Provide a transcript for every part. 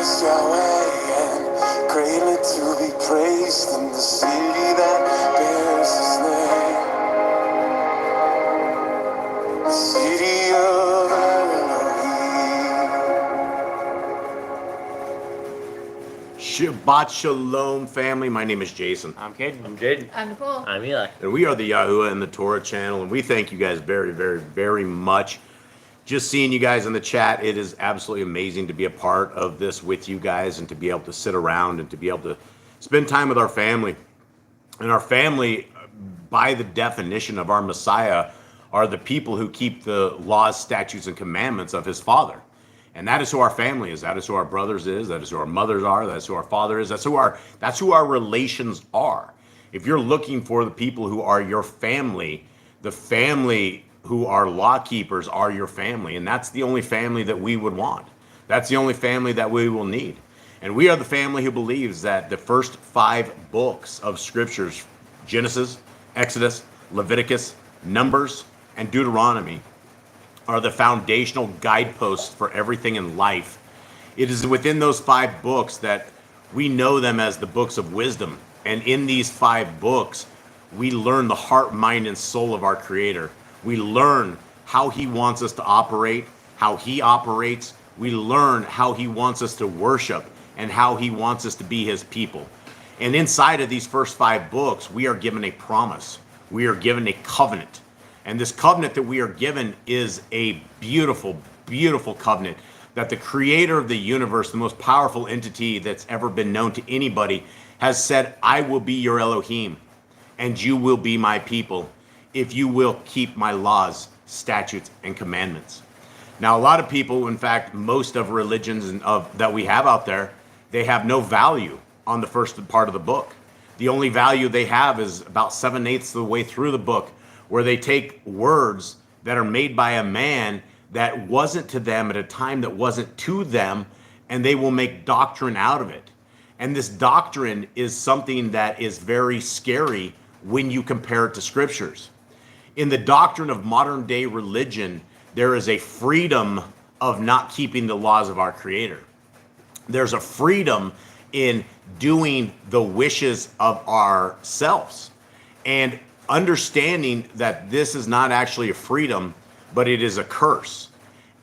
is Yahweh, and greatly to be praised in the city that bears his name, the city of Elohim. Shabbat Shalom, family. My name is Jason. I'm Caden. I'm Jaden. I'm Nicole. I'm Eli. And we are the Yahuwah and the Torah channel, and we thank you guys very, very, very much. Just seeing you guys in the chat, it is absolutely amazing to be a part of this with you guys and to be able to sit around and to be able to spend time with our family. And our family, by the definition of our Messiah, are the people who keep the laws, statutes, and commandments of his Father. And that is who our family is. That is who our brothers is. That is who our mothers are. That's who our father is. That's who our relations are. If you're looking for the people who are your family, the family who are law keepers are your family. And that's the only family that we would want. That's the only family that we will need. And we are the family who believes that the first 5 books of scriptures, Genesis, Exodus, Leviticus, Numbers, and Deuteronomy, are the foundational guideposts for everything in life. It is within those 5 books that we know them as the books of wisdom. And in these 5 books, we learn the heart, mind, and soul of our Creator. We learn how he wants us to operate, how he operates. We learn how he wants us to worship and how he wants us to be his people. And inside of these first 5 books, we are given a promise. We are given a covenant. And this covenant that we are given is a beautiful, beautiful covenant that the creator of the universe, the most powerful entity that's ever been known to anybody, has said, I will be your Elohim and you will be my people if you will keep my laws, statutes, and commandments. Now, a lot of people, in fact, most of religions that we have out there, they have no value on the first part of the book. The only value they have is about 7/8 of the way through the book, where they take words that are made by a man that wasn't to them at a time that wasn't to them, and they will make doctrine out of it. And this doctrine is something that is very scary when you compare it to scriptures. In the doctrine of modern day religion, there is a freedom of not keeping the laws of our Creator. There's a freedom in doing the wishes of ourselves and understanding that this is not actually a freedom, but it is a curse.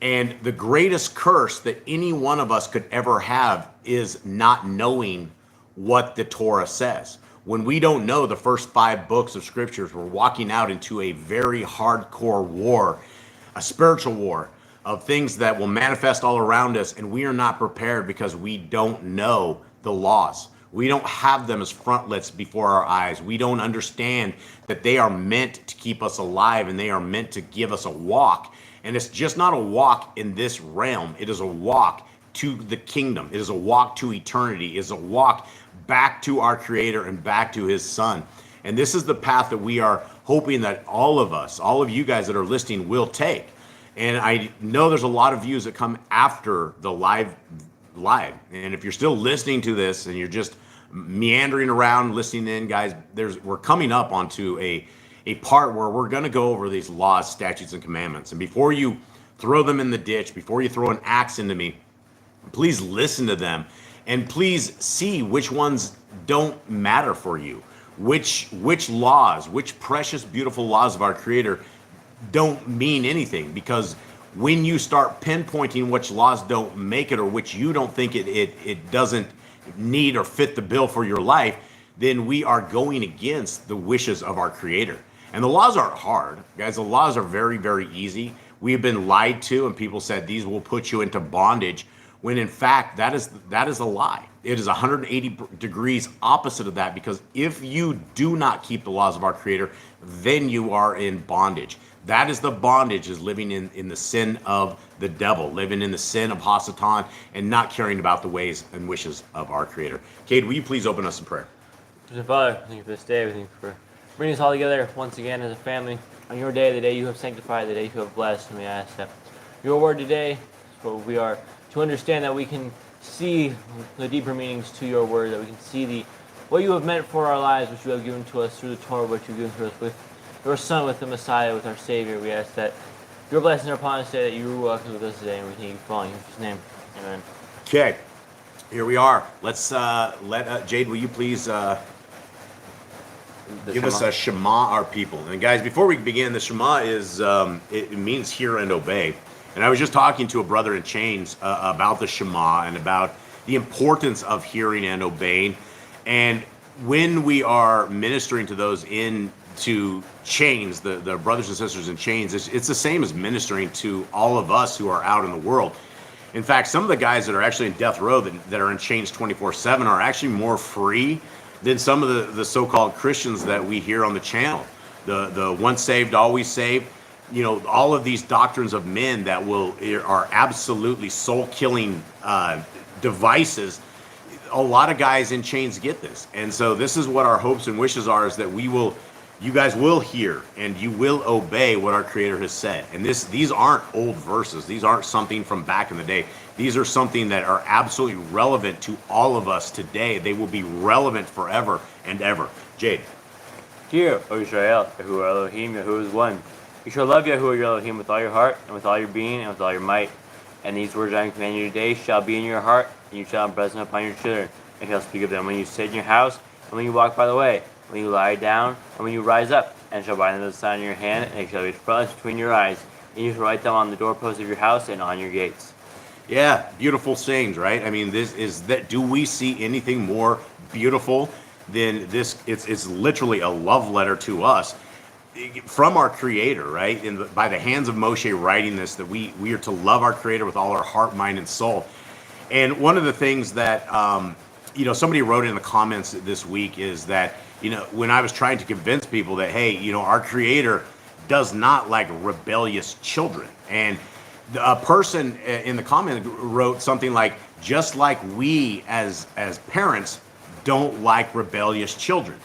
And the greatest curse that any one of us could ever have is not knowing what the Torah says. When we don't know the first 5 books of scriptures, we're walking out into a very hardcore war, a spiritual war of things that will manifest all around us, and we are not prepared because we don't know the laws. We don't have them as frontlets before our eyes. We don't understand that they are meant to keep us alive and they are meant to give us a walk. And it's just not a walk in this realm. It is a walk to the kingdom. It is a walk to eternity. It is a walk back to our Creator and back to his Son. And this is the path that we are hoping that all of us, all of you guys that are listening, will take. And I know there's a lot of views that come after the live. And if you're still listening to this and you're just meandering around listening in, guys, we're coming up onto a part where we're going to go over these laws, statutes, and commandments. And before you throw them in the ditch, before you throw an axe into me, please listen to them. And please see which ones don't matter for you. Which laws, which precious, beautiful laws of our Creator don't mean anything. Because when you start pinpointing which laws don't make it or which you don't think it doesn't need or fit the bill for your life, then we are going against the wishes of our Creator. And the laws aren't hard, guys. The laws are very, very easy. We have been lied to, and people said these will put you into bondage, when in fact that is a lie. It is 180 degrees opposite of that, because if you do not keep the laws of our Creator, then you are in bondage. That is the bondage, is living in the sin of the devil, living in the sin of Hasatan, and not caring about the ways and wishes of our Creator. Cade, will you please open us in prayer? Father, thank you for this day. Thank you for bringing us all together once again as a family on your day, the day you have sanctified, the day you have blessed. And we ask that your word today is what we are to understand, that we can see the deeper meanings to your word, that we can see what you have meant for our lives, which you have given to us through the Torah, what you've given to us with your Son, with the Messiah, with our Savior. We ask that your blessings are upon us today, that you walk with us today, and we thank you for all in His name. Amen. Okay. Here we are. Let's let Jade. Will you please give us a Shema, our people? And guys, before we begin, the Shema is it means hear and obey. And I was just talking to a brother in chains about the Shema and about the importance of hearing and obeying. And when we are ministering to those into chains, the brothers and sisters in chains, it's the same as ministering to all of us who are out in the world. In fact, some of the guys that are actually in death row that are in chains 24/7 are actually more free than some of the so-called Christians that we hear on the channel. The once saved, always saved. You know, all of these doctrines of men that are absolutely soul-killing devices. A lot of guys in chains get this. And so this is what our hopes and wishes are, is that you guys will hear and you will obey what our Creator has said. And these aren't old verses. These aren't something from back in the day. These are something that are absolutely relevant to all of us today. They will be relevant forever and ever. Jade. Hear, O Israel, Yahuwah Elohim, Yahuwah is one. You shall love Yahuwah your Elohim with all your heart, and with all your being, and with all your might. And these words I command you today shall be in your heart, and you shall impress them upon your children, and shall speak of them when you sit in your house, and when you walk by the way, when you lie down, and when you rise up, and shall bind them to the sign of your hand, and they shall be frontlets between your eyes, and you shall write them on the doorposts of your house and on your gates. Yeah, beautiful sayings, right? I mean, do we see anything more beautiful than this? It's literally a love letter to us from our Creator, right? By the hands of Moshe writing this, that we are to love our Creator with all our heart, mind, and soul. And one of the things that somebody wrote in the comments this week is that, when I was trying to convince people that, hey, our Creator does not like rebellious children. And a person in the comment wrote something like, just like we as parents don't like rebellious children.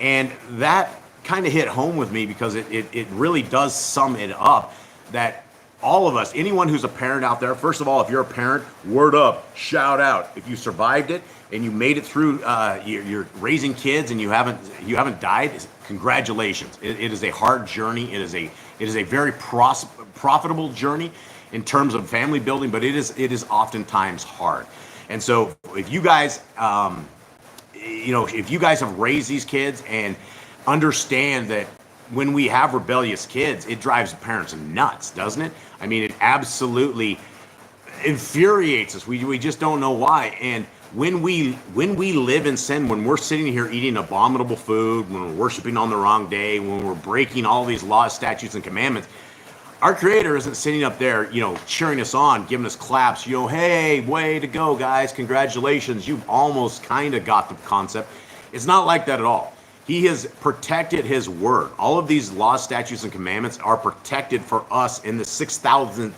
And that kind of hit home with me, because it really does sum it up, that all of us, anyone who's a parent out there, first of all, if you're a parent, word up, shout out. If you survived it and you made it through, you're raising kids and you haven't died, congratulations. It is a hard journey. It is a very profitable journey in terms of family building, but it is oftentimes hard. And so if you guys, if you guys have raised these kids and understand that when we have rebellious kids, it drives parents nuts, doesn't it? I mean, it absolutely infuriates us. We just don't know why. And when we live in sin, when we're sitting here eating abominable food, when we're worshiping on the wrong day, when we're breaking all these laws, statutes, and commandments, our Creator isn't sitting up there, cheering us on, giving us claps, hey, way to go, guys, congratulations, you've almost kind of got the concept. It's not like that at all. He has protected His word. All of these laws, statutes, and commandments are protected for us in the 6,000th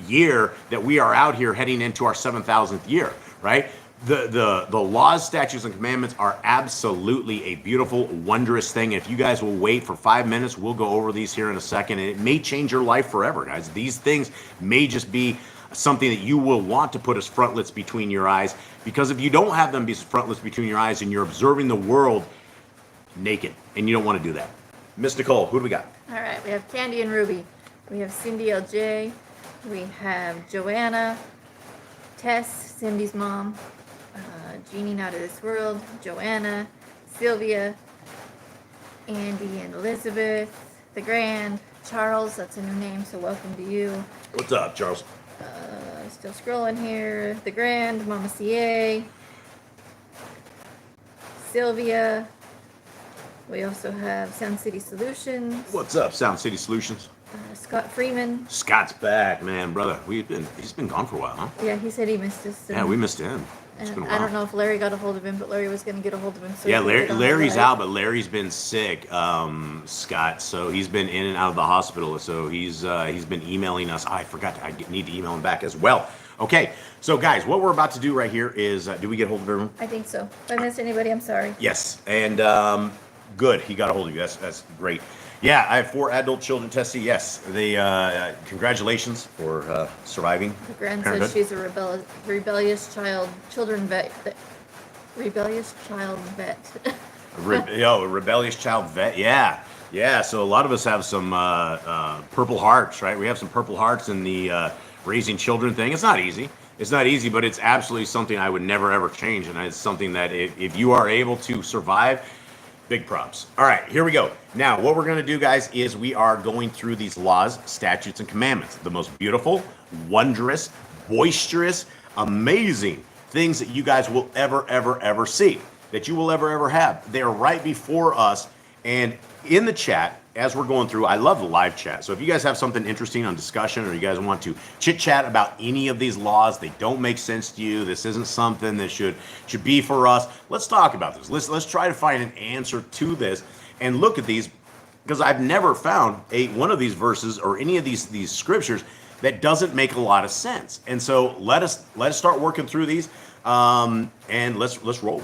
year that we are out here heading into our 7,000th year, right? The laws, statutes, and commandments are absolutely a beautiful, wondrous thing. If you guys will wait for 5 minutes, we'll go over these here in a second, and it may change your life forever, guys. These things may just be something that you will want to put as frontlets between your eyes, because if you don't have them be frontlets between your eyes and you're observing the world naked, and you don't want to do that. Miss Nicole, who do we got? All right, we have Candy and Ruby. We have Cindy LJ. We have Joanna, Tess, Cindy's mom, Jeannie Not of This World, Joanna, Sylvia, Andy and Elizabeth, the Grand, Charles, that's a new name, so welcome to you. What's up, Charles? Still scrolling here. The Grand, Mama CA, Sylvia. We also have Sound City Solutions. What's up, Sound City Solutions? Scott Freeman. Scott's back, man, brother. He's been gone for a while, huh? Yeah, he said he missed us. Yeah, we missed him. It's been a while. I don't know if Larry got a hold of him, but Larry was going to get a hold of him. So yeah, Larry's out, but Larry's been sick, Scott. So he's been in and out of the hospital. So he's been emailing us. I forgot. I need to email him back as well. Okay, so guys, what we're about to do right here is, do we get a hold of everyone? I think so. If I missed anybody, I'm sorry. Yes, and good. He got a hold of you. That's great. Yeah, I have 4 adult children, Tessie. Yes, they congratulations for surviving. The Grand parenthood. says she's a rebellious child vet. Rebellious child vet. A rebellious child vet. Yeah. So a lot of us have some purple hearts, right? We have some purple hearts in the raising children thing. It's not easy. It's not easy, but it's absolutely something I would never ever change, and it's something that if you are able to survive, big props. All right, here we go. Now, what we're going to do, guys, is we are going through these laws, statutes, and commandments. The most beautiful, wondrous, boisterous, amazing things that you guys will ever see, that you will ever have. They are right before us. And in the chat, as we're going through, I love the live chat. So if you guys have something interesting on discussion, or you guys want to chit chat about any of these laws, they don't make sense to you, this isn't something that should be for us, let's talk about this. Let's try to find an answer to this and look at these, because I've never found one of these verses or any of these scriptures that doesn't make a lot of sense. And so let us start working through these, and let's roll.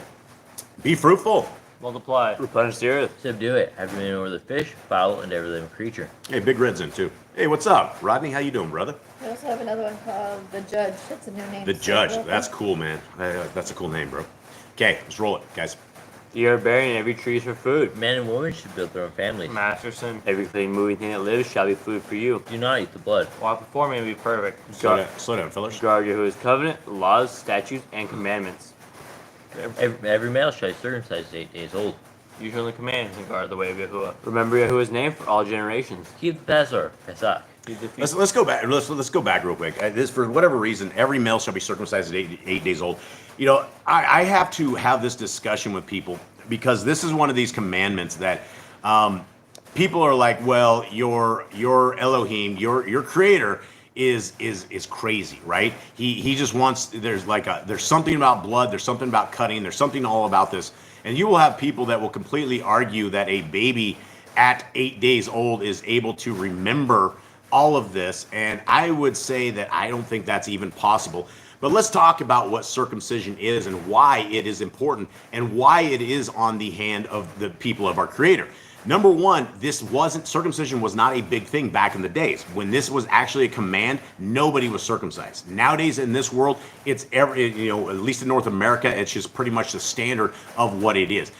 Be fruitful. Multiply. Replenish the earth. Subdue it. Have dominion over the fish, fowl, and every living creature. Hey, Big Red's in too. Hey, what's up, Rodney? How you doing, brother? We also have another one called The Judge. That's a new name. The So Judge. welcome. That's cool, man. That's a cool name, bro. Okay, let's roll it, guys. The earth bearing and every tree is for food. Man and woman should build their own families. Masterson. Every clean moving thing that lives shall be food for you. Do not eat the blood. Walk before me and be perfect. Slow down, fellas. Guard Yahuwah's covenant, laws, statutes, and commandments. Every male shall be circumcised 8 days old. You shall commands and guard the way of Yahuwah. Remember Yahuwah's name for all generations. Keep the Passover, Pesach. Keep the feast. Let's go back. Let's go back real quick. This, for whatever reason, every male shall be circumcised at 8 days old. You know, I have to have this discussion with people, because this is one of these commandments that people are like, well, your Elohim, your creator is crazy, right? He just wants, there's something about blood, there's something about cutting, there's something all about this. And you will have people that will completely argue that a baby at 8 days old is able to remember all of this. And I would say that I don't think that's even possible. But let's talk about what circumcision is and why it is important and why it is on the hand of the people of our Creator. Number one, circumcision was not a big thing back in the days. When this was actually a command, nobody was circumcised. Nowadays in this world, it's at least in North America, it's just pretty much the standard of what it is.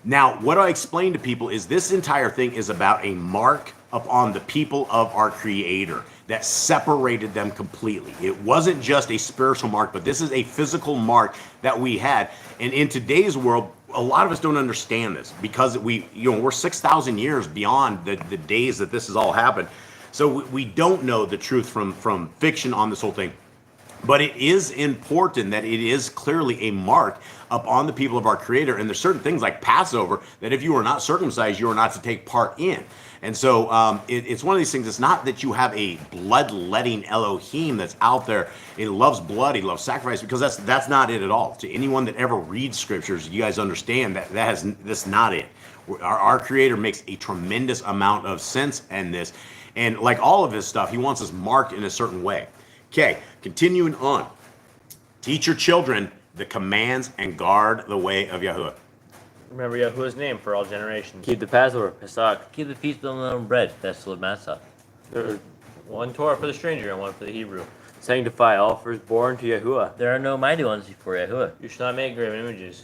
Now, what I explain to people is this entire thing is about a mark upon the people of our Creator that separated them completely. It wasn't just a spiritual mark, but this is a physical mark that we had. And in today's world, a lot of us don't understand this, because we're 6,000 years beyond the days that this has all happened. So we don't know the truth from fiction on this whole thing. But it is important that it is clearly a mark upon the people of our Creator. And there's certain things like Passover that if you are not circumcised, you are not to take part in. And so it's one of these things. It's not that you have a bloodletting Elohim that's out there. He loves blood. He loves sacrifice, because that's not it at all. To anyone that ever reads scriptures, you guys understand that's not it. Our Creator makes a tremendous amount of sense in this. And like all of his stuff, he wants us marked in a certain way. Okay, continuing on. Teach your children the commands and guard the way of Yahuwah. Remember Yahuwah's name for all generations. Keep the Passover, Pesach. Keep the feast of unleavened bread, festival of Matzah. There one Torah for the stranger and one for the Hebrew. Sanctify all firstborn to Yahuwah. There are no mighty ones before Yahuwah. You shall not make graven images.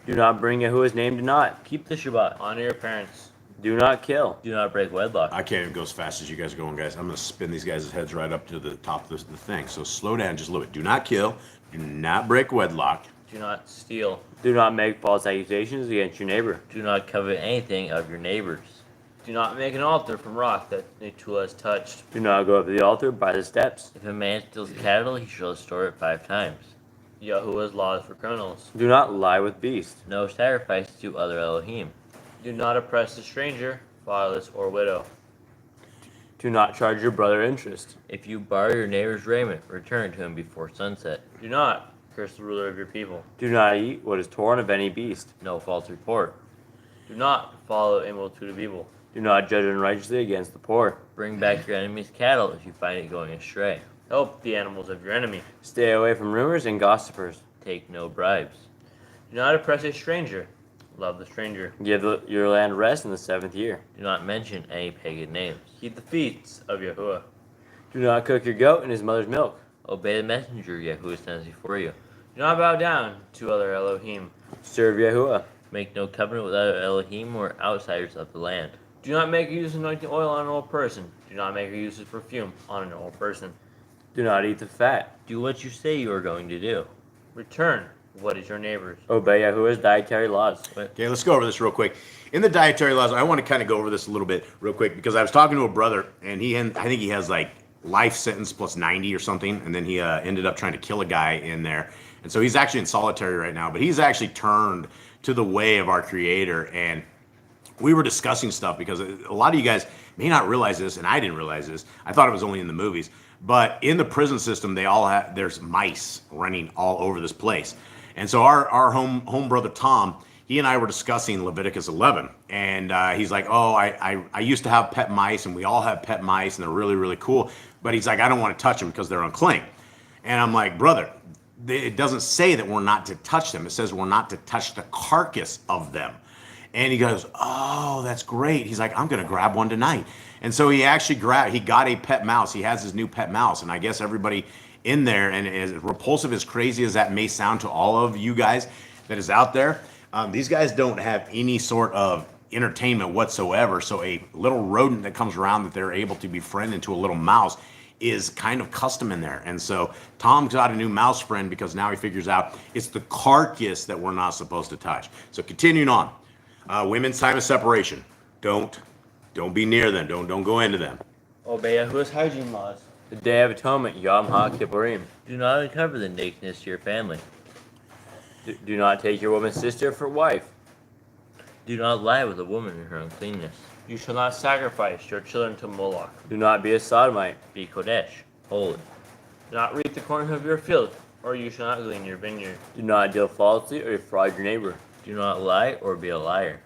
Do not bring Yahuwah's name to naught. Keep the Shabbat. Honor your parents. Do not kill. Do not break wedlock. I can't even go as fast as you guys are going, guys. I'm going to spin these guys' heads right up to the top of the thing. So slow down just a little bit. Do not kill. Do not break wedlock. Do not steal. Do not make false accusations against your neighbor. Do not covet anything of your neighbor's. Do not make an altar from rock that a tool has touched. Do not go up to the altar by the steps. If a man steals cattle, he shall restore it 5 times. Yahuwah's laws for criminals. Do not lie with beasts. No sacrifice to other Elohim. Do not oppress the stranger, fatherless, or widow. Do not charge your brother interest. If you borrow your neighbor's raiment, return to him before sunset. Do not curse the ruler of your people. Do not eat what is torn of any beast. No false report. Do not follow a multitude of evil. Do not judge unrighteously against the poor. Bring back your enemy's cattle if you find it going astray. Help the animals of your enemy. Stay away from rumors and gossipers. Take no bribes. Do not oppress a stranger. Love the stranger. Give your land rest in the 7th year. Do not mention any pagan names. Keep the feasts of Yahuwah. Do not cook your goat in his mother's milk. Obey the messenger Yahuwah sends before you. Do not bow down to other Elohim. Serve Yahuwah. Make no covenant with other Elohim or outsiders of the land. Do not make use of anointing oil on an old person. Do not make use of perfume on an old person. Do not eat the fat. Do what you say you are going to do. Return what is your neighbor's. Obey Yahuwah's dietary laws. Okay, let's go over this real quick. In the dietary laws, I want to kind of go over this a little bit real quick because I was talking to a brother and I think he has like life sentence plus 90 or something, and then he ended up trying to kill a guy in there. And so he's actually in solitary right now, but he's actually turned to the way of our Creator. And we were discussing stuff because a lot of you guys may not realize this, and I didn't realize this. I thought it was only in the movies. But in the prison system, there's mice running all over this place. And so our home brother Tom, he and I were discussing Leviticus 11, and he's like, "Oh, I used to have pet mice, and we all have pet mice, and they're really, really cool." But he's like, "I don't want to touch them because they're unclean." And I'm like, "Brother, it doesn't say that we're not to touch them. It says we're not to touch the carcass of them." And he goes, "Oh, that's great." He's like, "I'm going to grab one tonight." And so he actually got a pet mouse. He has his new pet mouse. And I guess everybody in there, and as repulsive, as crazy as that may sound to all of you guys that is out there, these guys don't have any sort of entertainment whatsoever. So a little rodent that comes around that they're able to befriend into a little mouse is kind of custom in there. And so Tom's got a new mouse friend because now he figures out it's the carcass that we're not supposed to touch. So continuing on. Women's time of separation. Don't be near them. Don't go into them. Obey Yahuwah's hygiene laws. The Day of Atonement, Yom HaKippurim. Do not uncover the nakedness to your family. Do not take your woman's sister for wife. Do not lie with a woman in her uncleanness. You shall not sacrifice your children to Moloch. Do not be a sodomite. Be Kodesh, holy. Do not reap the corn of your field, or you shall not glean your vineyard. Do not deal falsely or defraud your neighbor. Do not lie or be a liar.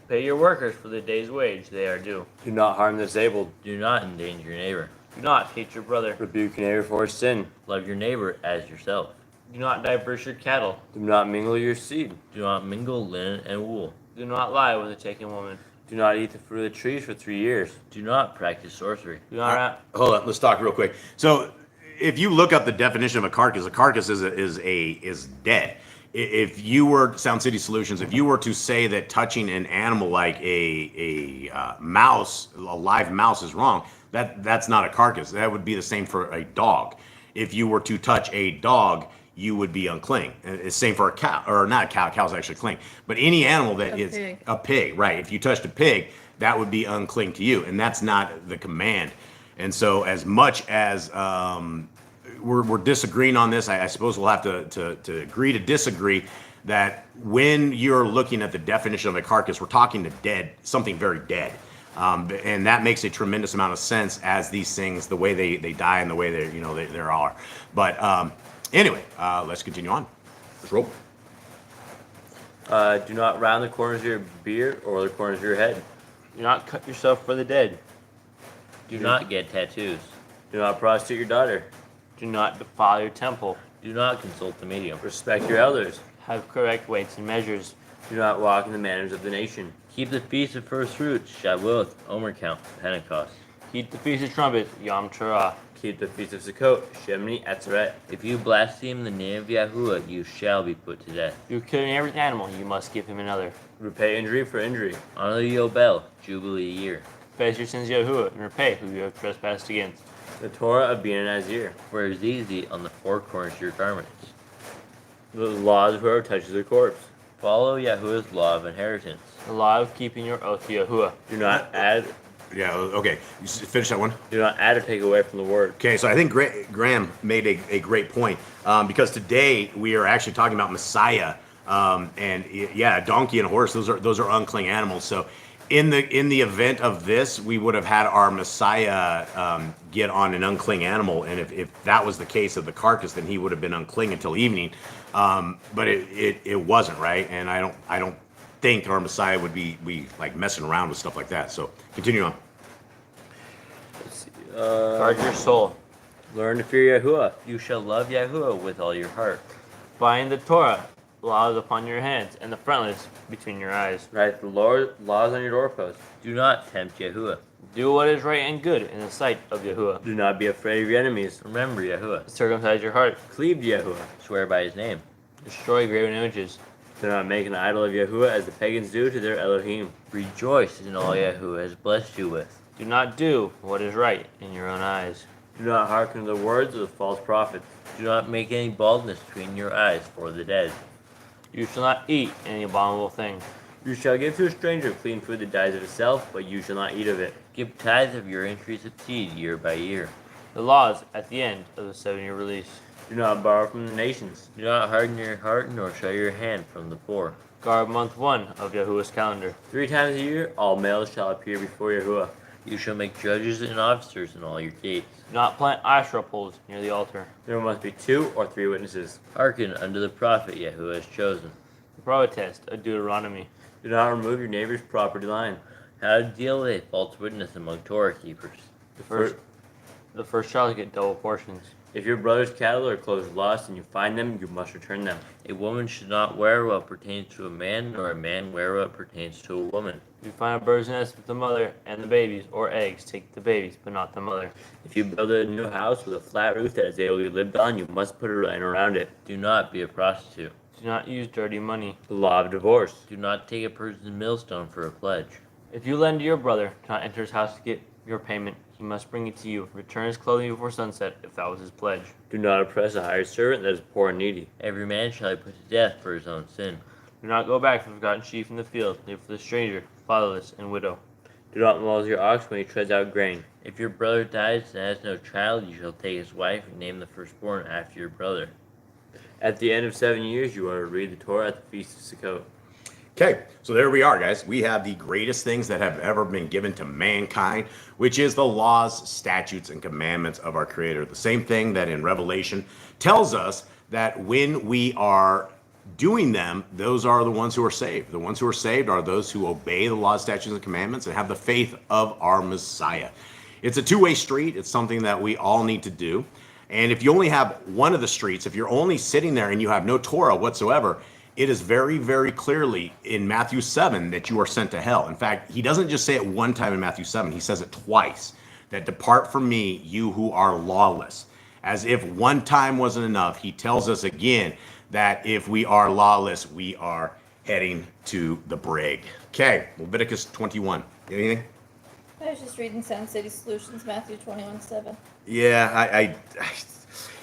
Pay your workers for the day's wage they are due. Do not harm the disabled. Do not endanger your neighbor. Do not hate your brother. Rebuke your neighbor for his sin. Love your neighbor as yourself. Do not diverse your cattle. Do not mingle your seed. Do not mingle linen and wool. Do not lie with a taken woman. Do not eat the fruit of the trees for 3 years. Do not practice sorcery. Do not. Hold on, let's talk real quick. So if you look up the definition of a carcass is dead. If you were Sound City Solutions, if you were to say that touching an animal like a mouse, a live mouse, is wrong, that's not a carcass. That would be the same for a dog. If you were to touch a dog, you would be unclean. It's same for a cow, or not a cow. Cow's actually clean. But any animal that is a pig, right? If you touched a pig, that would be unclean to you, and that's not the command. And so, as much as we're disagreeing on this, I suppose we'll have to agree to disagree. That when you're looking at the definition of a carcass, we're talking to dead, something very dead. And that makes a tremendous amount of sense as these things, the way they die and the way they are. But anyway, let's continue on. Let's roll. Do not round the corners of your beard or the corners of your head. Do not cut yourself for the dead. Do not get tattoos. Do not prostitute your daughter. Do not defile your temple. Do not consult the medium. Respect your elders. Have correct weights and measures. Do not walk in the manners of the nation. Keep the feast of first fruits, Shavuot, Omer Count, Pentecost. Keep the feast of trumpets, Yom Teruah. Keep the feast of Sukkot, Shemini Atzeret. If you blaspheme the name of Yahuwah, you shall be put to death. If you kill your neighbor's animal, you must give him another. Repay injury for injury. Honor the Yobel, Jubilee year. Confess your sins to Yahuwah, and repay who you have trespassed against. The Torah of being a Nazir. Wear zizi on the four corners of your garments. The laws of whoever touches a corpse. Follow Yahuwah's law of inheritance. The law of keeping your oath to Yahuwah. Do not add. Yeah, okay. You finish that one. Do not add or take away from the word. Okay, so I think Graham made a great point because today we are actually talking about Messiah, and yeah, a donkey and a horse. Those are unclean animals. So in the event of this, we would have had our Messiah get on an unclean animal, and if that was the case of the carcass, then he would have been unclean until evening. But it wasn't, right, and I don't think our Messiah would be like messing around with stuff like that. So continue on. Guard your soul. Learn to fear Yahuwah. You shall love Yahuwah with all your heart. Bind the Torah, laws upon your hands, and the frontlets between your eyes. Write the Lord laws on your doorposts. Do not tempt Yahuwah. Do what is right and good in the sight of Yahuwah. Do not be afraid of your enemies. Remember Yahuwah. Circumcise your heart. Cleave to Yahuwah. Swear by his name. Destroy graven images. Do not make an idol of Yahuwah as the pagans do to their Elohim. Rejoice in all Yahuwah has blessed you with. Do not do what is right in your own eyes. Do not hearken to the words of the false prophets. Do not make any baldness between your eyes for the dead. You shall not eat any abominable thing. You shall give to a stranger clean food that dies of itself, but you shall not eat of it. Give tithes of your increase of seed year by year. The laws at the end of the 7-year release. Do not borrow from the nations. Do not harden your heart, nor shut your hand from the poor. Guard month 1 of Yahuwah's calendar. 3 times a year all males shall appear before Yahuwah. You shall make judges and officers in all your gates. Do not plant Asherah poles near the altar. There must be 2 or 3 witnesses. Hearken unto the prophet Yahuwah has chosen. The protest of Deuteronomy. Do not remove your neighbor's property line. How to deal with a false witness among Torah keepers. The first child get double portions. If your brother's cattle or clothes are lost and you find them, you must return them. A woman should not wear what pertains to a man, nor a man wear what pertains to a woman. If you find a bird's nest with the mother and the babies, or eggs, take the babies, but not the mother. If you build a new house with a flat roof that is able to be lived on, you must put a line around it. Do not be a prostitute. Do not use dirty money. The law of divorce. Do not take a person's millstone for a pledge. If you lend to your brother, do not enter his house to get your payment. He must bring it to you. Return his clothing before sunset, if that was his pledge. Do not oppress a hired servant that is poor and needy. Every man shall be put to death for his own sin. Do not go back for the forgotten sheep in the field. Leave for the stranger, fatherless, and widow. Do not muzzle your ox when he treads out grain. If your brother dies and has no child, you shall take his wife and name the firstborn after your brother. At the end of 7 years, you are to read the Torah at the Feast of Sukkot. Okay, so there we are, guys. We have the greatest things that have ever been given to mankind, which is the laws, statutes, and commandments of our Creator. The same thing that in Revelation tells us that when we are doing them, those are the ones who are saved. The ones who are saved are those who obey the laws, statutes, and commandments and have the faith of our Messiah. It's a two-way street. It's something that we all need to do. And if you only have one of the streets, if you're only sitting there and you have no Torah whatsoever, it is very, very clearly in Matthew 7 that you are sent to hell. In fact, he doesn't just say it one time in Matthew 7, he says it twice, that depart from me, you who are lawless. As if one time wasn't enough, he tells us again that if we are lawless, we are heading to the brig. Okay, Leviticus 21. Anything? I was just reading Sound City Solutions, Matthew 21:7. Yeah,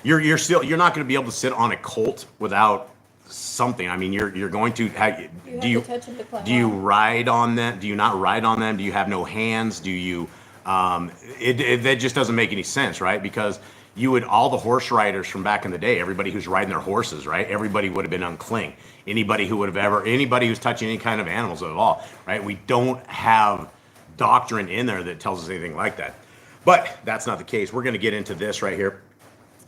you're not going to be able to sit on a colt without something. I mean, you're going to do you ride on them? Do you not ride on them? Do you have no hands? Do you that just doesn't make any sense, right? Because all the horse riders from back in the day, everybody who's riding their horses, right? Everybody would have been unclean. Anybody who's touching any kind of animals at all, right? We don't have doctrine in there that tells us anything like that. But that's not the case. We're going to get into this right here.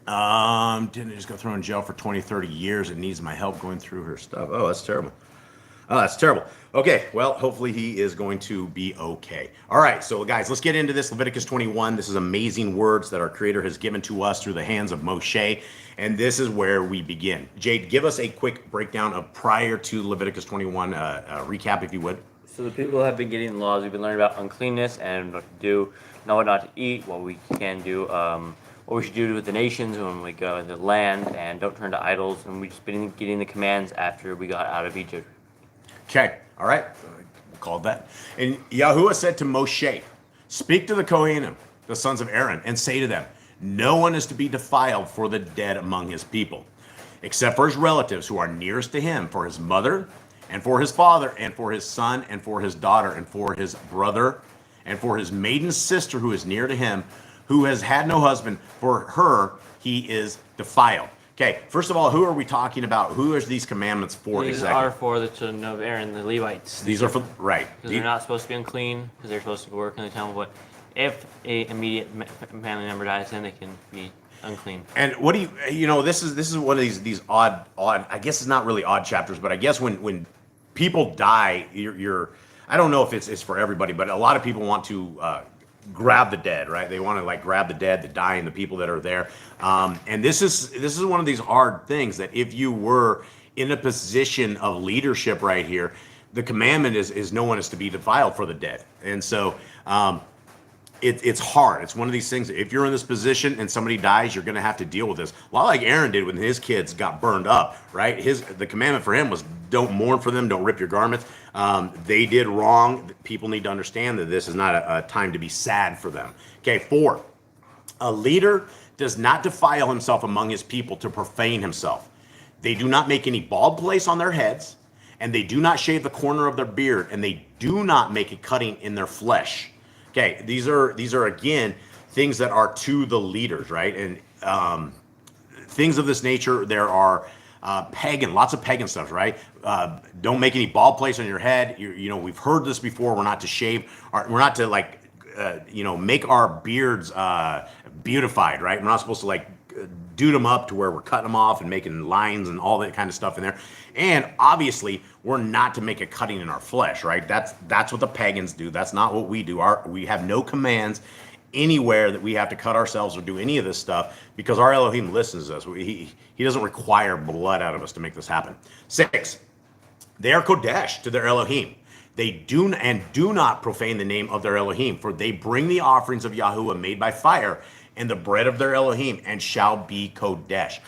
Didn't I just go throw in jail for 20, 30 years and needs my help going through her stuff? Oh, that's terrible. Oh, that's terrible. Okay, well, hopefully he is going to be okay. All right, so guys, let's get into this. Leviticus 21. This is amazing words that our Creator has given to us through the hands of Moshe, and this is where we begin. Jade, give us a quick breakdown of prior to Leviticus 21, recap if you would. So the people have been getting laws. We've been learning about uncleanness and what to do, what not to eat, what we can do, what we should do with the nations when we go in the land, and don't turn to idols. And we've just been getting the commands after we got out of Egypt. Okay, all right, called that. And Yahuwah said to Moshe, speak to the Kohanim, the sons of Aaron, and say to them, no one is to be defiled for the dead among his people, except for his relatives who are nearest to him, for his mother, and for his father, and for his son, and for his daughter, and for his brother, and for his maiden sister who is near to him, who has had no husband. For her he is defiled. Okay, first of all, who are we talking about? Who are these commandments for These exactly? are for the children of Aaron, the Levites. These are for, right. Because they're not supposed to be unclean, because they're supposed to work in the temple. But if a immediate family member dies, then they can be unclean. And what do this is one of these odd, I guess it's not really odd chapters, but I guess when people die, you're I don't know if it's for everybody, but a lot of people want to grab the dead, right? They want to grab the dead, the dying, the people that are there. And this is one of these hard things that if you were in a position of leadership right here, the commandment is no one is to be defiled for the dead. And so it's hard. It's one of these things. If you're in this position and somebody dies, you're going to have to deal with this. A lot like Aaron did when his kids got burned up, right? The commandment for him was don't mourn for them, don't rip your garments. They did wrong. People need to understand that this is not a time to be sad for them. Okay, 4. A leader does not defile himself among his people to profane himself. They do not make any bald place on their heads, and they do not shave the corner of their beard, and they do not make a cutting in their flesh. Okay, these are again things that are to the leaders, right? And things of this nature. There are lots of pagan stuff, right? Don't make any bald place on your head. We've heard this before. We're not to shave. We're not to make our beards beautified, right? We're not supposed to dude them up to where we're cutting them off and making lines and all that kind of stuff in there. And obviously, we're not to make a cutting in our flesh, right? That's what the pagans do. That's not what we do. We have no commands anywhere that we have to cut ourselves or do any of this stuff, because our Elohim listens to us. He doesn't require blood out of us to make this happen. 6, they are Kodesh to their Elohim. They do not profane the name of their Elohim, for they bring the offerings of Yahuwah made by fire and the bread of their Elohim, and shall be Kodesh.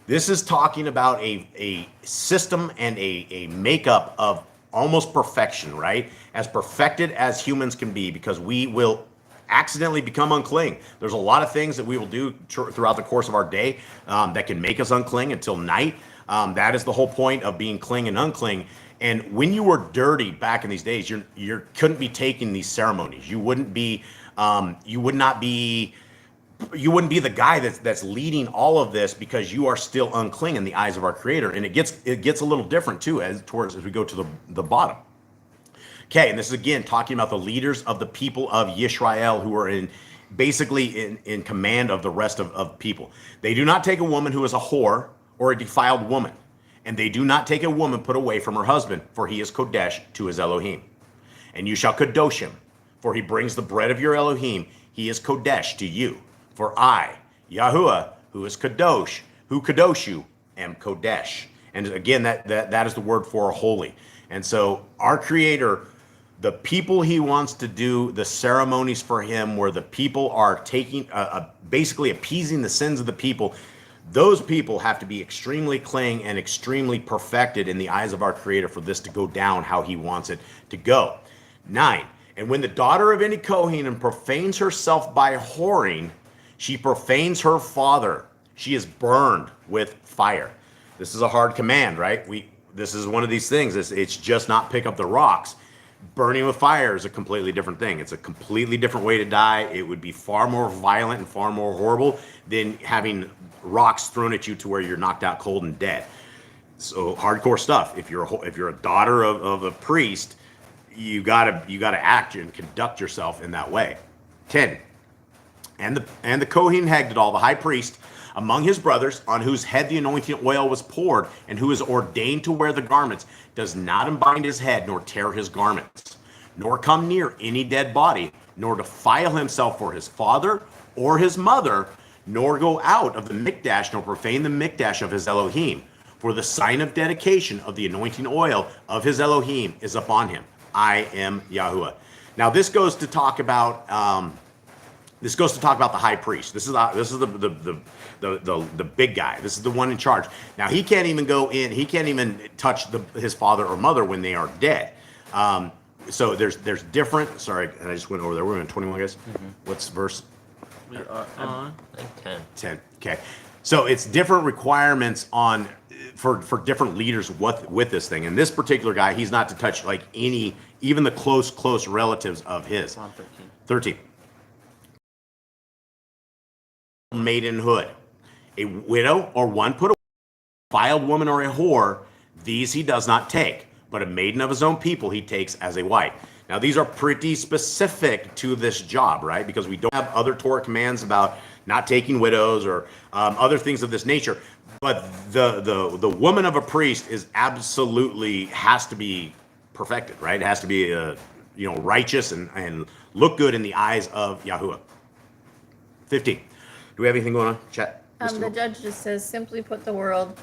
This is talking about a system and a makeup of almost perfection, right? As perfected as humans can be, because we will accidentally become unclean. There's a lot of things that we will do throughout the course of our day that can make us unclean until night. That is the whole point of being clean and unclean. And when you were dirty back in these days, you couldn't be taking these ceremonies. You wouldn't be the guy that's leading all of this, because you are still unclean in the eyes of our Creator. And it gets a little different too as we go to the bottom. Okay, and this is again talking about the leaders of the people of Yisrael, who are basically in command of the rest of people. They do not take a woman who is a whore or a defiled woman, and they do not take a woman put away from her husband, for he is Kodesh to his Elohim. And you shall Kadosh him, for he brings the bread of your Elohim. He is Kodesh to you. For I, Yahuwah, who is Kadosh, who Kadosh you, am Kodesh. And again, that is the word for holy. And so our Creator, the people he wants to do the ceremonies for him, where the people are taking, basically appeasing the sins of the people, those people have to be extremely clean and extremely perfected in the eyes of our Creator for this to go down how he wants it to go. 9, and when the daughter of any Kohen profanes herself by whoring, she profanes her father. She is burned with fire. This is a hard command, right? This is one of these things. It's just not pick up the rocks. Burning with fire is a completely different thing. It's a completely different way to die. It would be far more violent and far more horrible than having rocks thrown at you to where you're knocked out cold and dead. So hardcore stuff. If you're a daughter of a priest, you gotta act and conduct yourself in that way. 10. And the Kohen Hagdadal, the high priest, among his brothers, on whose head the anointing oil was poured, and who is ordained to wear the garments, does not unbind his head, nor tear his garments, nor come near any dead body, nor defile himself for his father or his mother, nor go out of the mikdash, nor profane the mikdash of his Elohim. For the sign of dedication of the anointing oil of his Elohim is upon him. I am Yahuwah. Now this goes to talk about the high priest. This is the big guy. This is the one in charge. Now he can't even go in. He can't even touch his father or mother when they are dead. So there's different. Sorry, I just went over there. We're in 21, guys. Mm-hmm. What's verse? We are on 10. 10. Okay. So it's different requirements for different leaders with this thing. And this particular guy, he's not to touch even the close relatives of his. On 13. Maidenhood, a widow or one put away, a defiled woman or a whore, these he does not take, but a maiden of his own people he takes as a wife. Now these are pretty specific to this job, right? Because we don't have other Torah commands about not taking widows or other things of this nature. But the woman of a priest is absolutely has to be perfected, right? It has to be righteous and look good in the eyes of Yahuwah. 15. Do we have anything going on? Chat. The judge just says, simply put, the world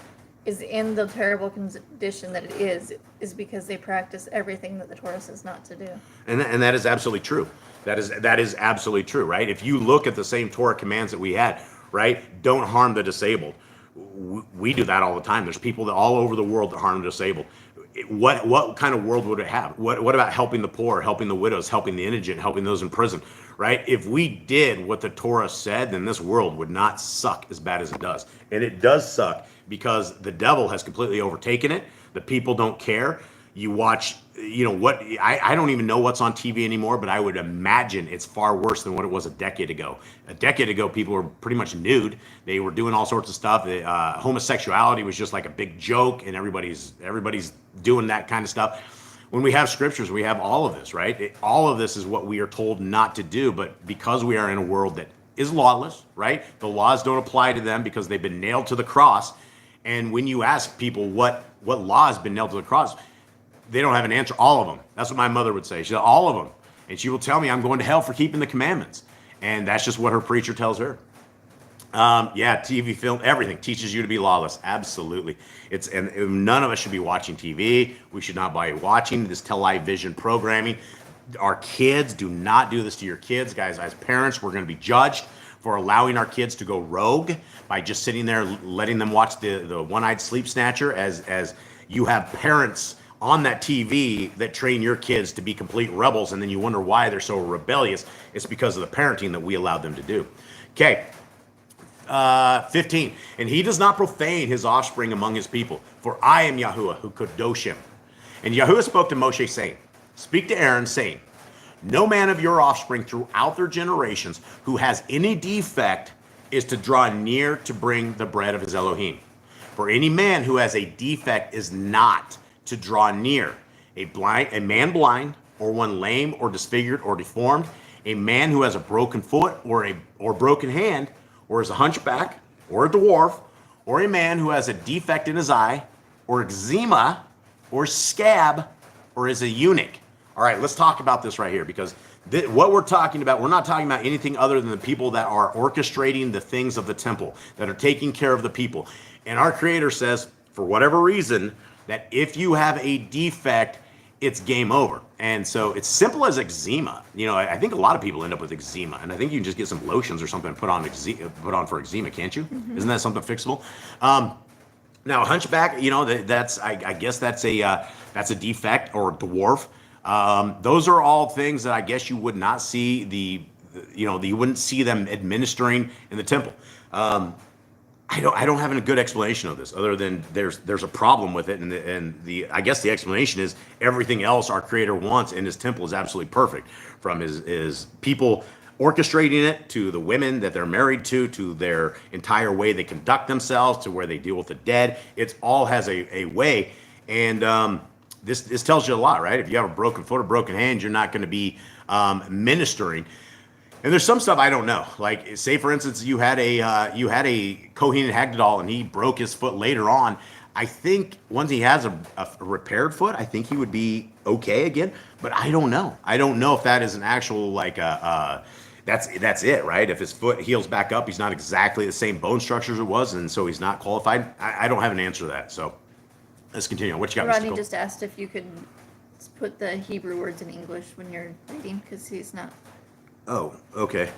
is in the terrible condition that it is because they practice everything that the Torah says not to do. And that is absolutely true. That is absolutely true, right? If you look at the same Torah commands that we had, right? Don't harm the disabled. We do that all the time. There's people all over the world that harm the disabled. What kind of world would it have? What about helping the poor, helping the widows, helping the indigent, helping those in prison, right? If we did what the Torah said, then this world would not suck as bad as it does. And it does suck because the devil has completely overtaken it. The people don't care. You watch, what, I don't even know what's on TV anymore, but I would imagine it's far worse than what it was a decade ago. A decade ago, people were pretty much nude. They were doing all sorts of stuff. Homosexuality was just like a big joke, and everybody's doing that kind of stuff. When we have scriptures, we have all of this, right? All of this is what we are told not to do, but because we are in a world that is lawless, right? The laws don't apply to them because they've been nailed to the cross. And when you ask people what law has been nailed to the cross, they don't have an answer. All of them. That's what my mother would say. She said, all of them. And she will tell me I'm going to hell for keeping the commandments. And that's just what her preacher tells her. TV, film, everything teaches you to be lawless. Absolutely. And none of us should be watching TV. We should not be watching this television programming. Our kids, do not do this to your kids. Guys, as parents, we're going to be judged for allowing our kids to go rogue by just sitting there letting them watch the one-eyed sleep snatcher as you have parents on that TV that train your kids to be complete rebels, and then you wonder why they're so rebellious. It's because of the parenting that we allowed them to do. Okay. 15. And he does not profane his offspring among his people, for I am Yahuwah who kadosh him. And Yahuwah spoke to Moshe, saying, speak to Aaron, saying, no man of your offspring throughout their generations who has any defect is to draw near to bring the bread of his Elohim. For any man who has a defect is not to draw near. A man blind, or one lame, or disfigured, or deformed, a man who has a broken foot, or broken hand, or is a hunchback, or a dwarf, or a man who has a defect in his eye, or eczema, or scab, or is a eunuch. All right, let's talk about this right here, because what we're talking about, we're not talking about anything other than the people that are orchestrating the things of the temple, that are taking care of the people. And our Creator says, for whatever reason, that if you have a defect, it's game over. And so it's simple as eczema. I think a lot of people end up with eczema, and I think you can just get some lotions or something and put on for eczema, can't you? Mm-hmm. Isn't that something fixable? Now a hunchback, that's I guess that's a defect, or a dwarf. Those are all things that I guess you would not see you wouldn't see them administering in the temple. I don't have a good explanation of this, other than there's a problem with it, and I guess the explanation is everything else our Creator wants in His temple is absolutely perfect, from his people orchestrating it, to the women that they're married to their entire way they conduct themselves, to where they deal with the dead. It all has a way, and this tells you a lot, right? If you have a broken foot or broken hand, you're not going to be ministering. And there's some stuff I don't know. Like, say for instance, you had a Kohen Hagdol, and he broke his foot later on. I think once he has a repaired foot, I think he would be okay again. But I don't know. I don't know if that is an actual that's it, right? If his foot heals back up, he's not exactly the same bone structure as it was, and so he's not qualified. I don't have an answer to that. So let's continue on. What you got, Rodney Mr. Cole? just asked if you could put the Hebrew words in English when you're reading, because he's not. Oh, okay.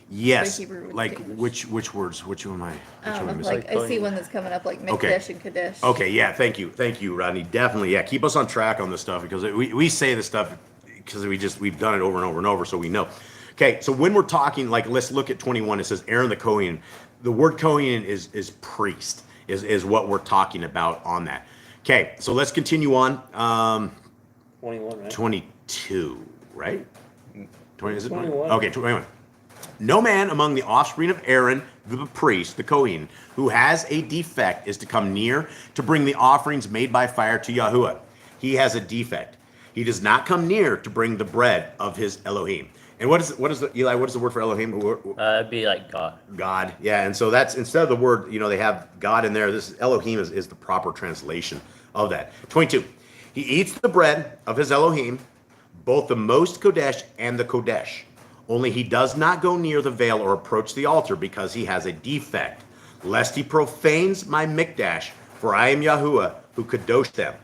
Yes. Hebrew Like English. which words? Which one am I? Which one am I missing? Like, I see one that's coming up, like Mikdash Okay. and Kadesh. Okay, yeah, thank you, Rodney. Definitely, yeah. Keep us on track on this stuff, because we say this stuff because we've done it over and over and over, so we know. Okay, so when we're talking, like, let's look at 21. It says Aaron the Kohen. The word Kohen is priest, is what we're talking about on that. Okay, so let's continue on. 21, right? 22, right? 20, is it 21. Okay, 21. No man among the offspring of Aaron, the priest, the Kohen, who has a defect is to come near to bring the offerings made by fire to Yahuwah. He has a defect. He does not come near to bring the bread of his Elohim. And what is Eli? What is the word for Elohim? It'd be like God. God, yeah. And so that's, instead of the word, they have God in there. This Elohim is the proper translation of that. 22. He eats the bread of his Elohim, both the most Kodesh and the Kodesh. Only he does not go near the veil or approach the altar, because he has a defect, lest he profanes my Mikdash, for I am Yahuwah who kadosh them.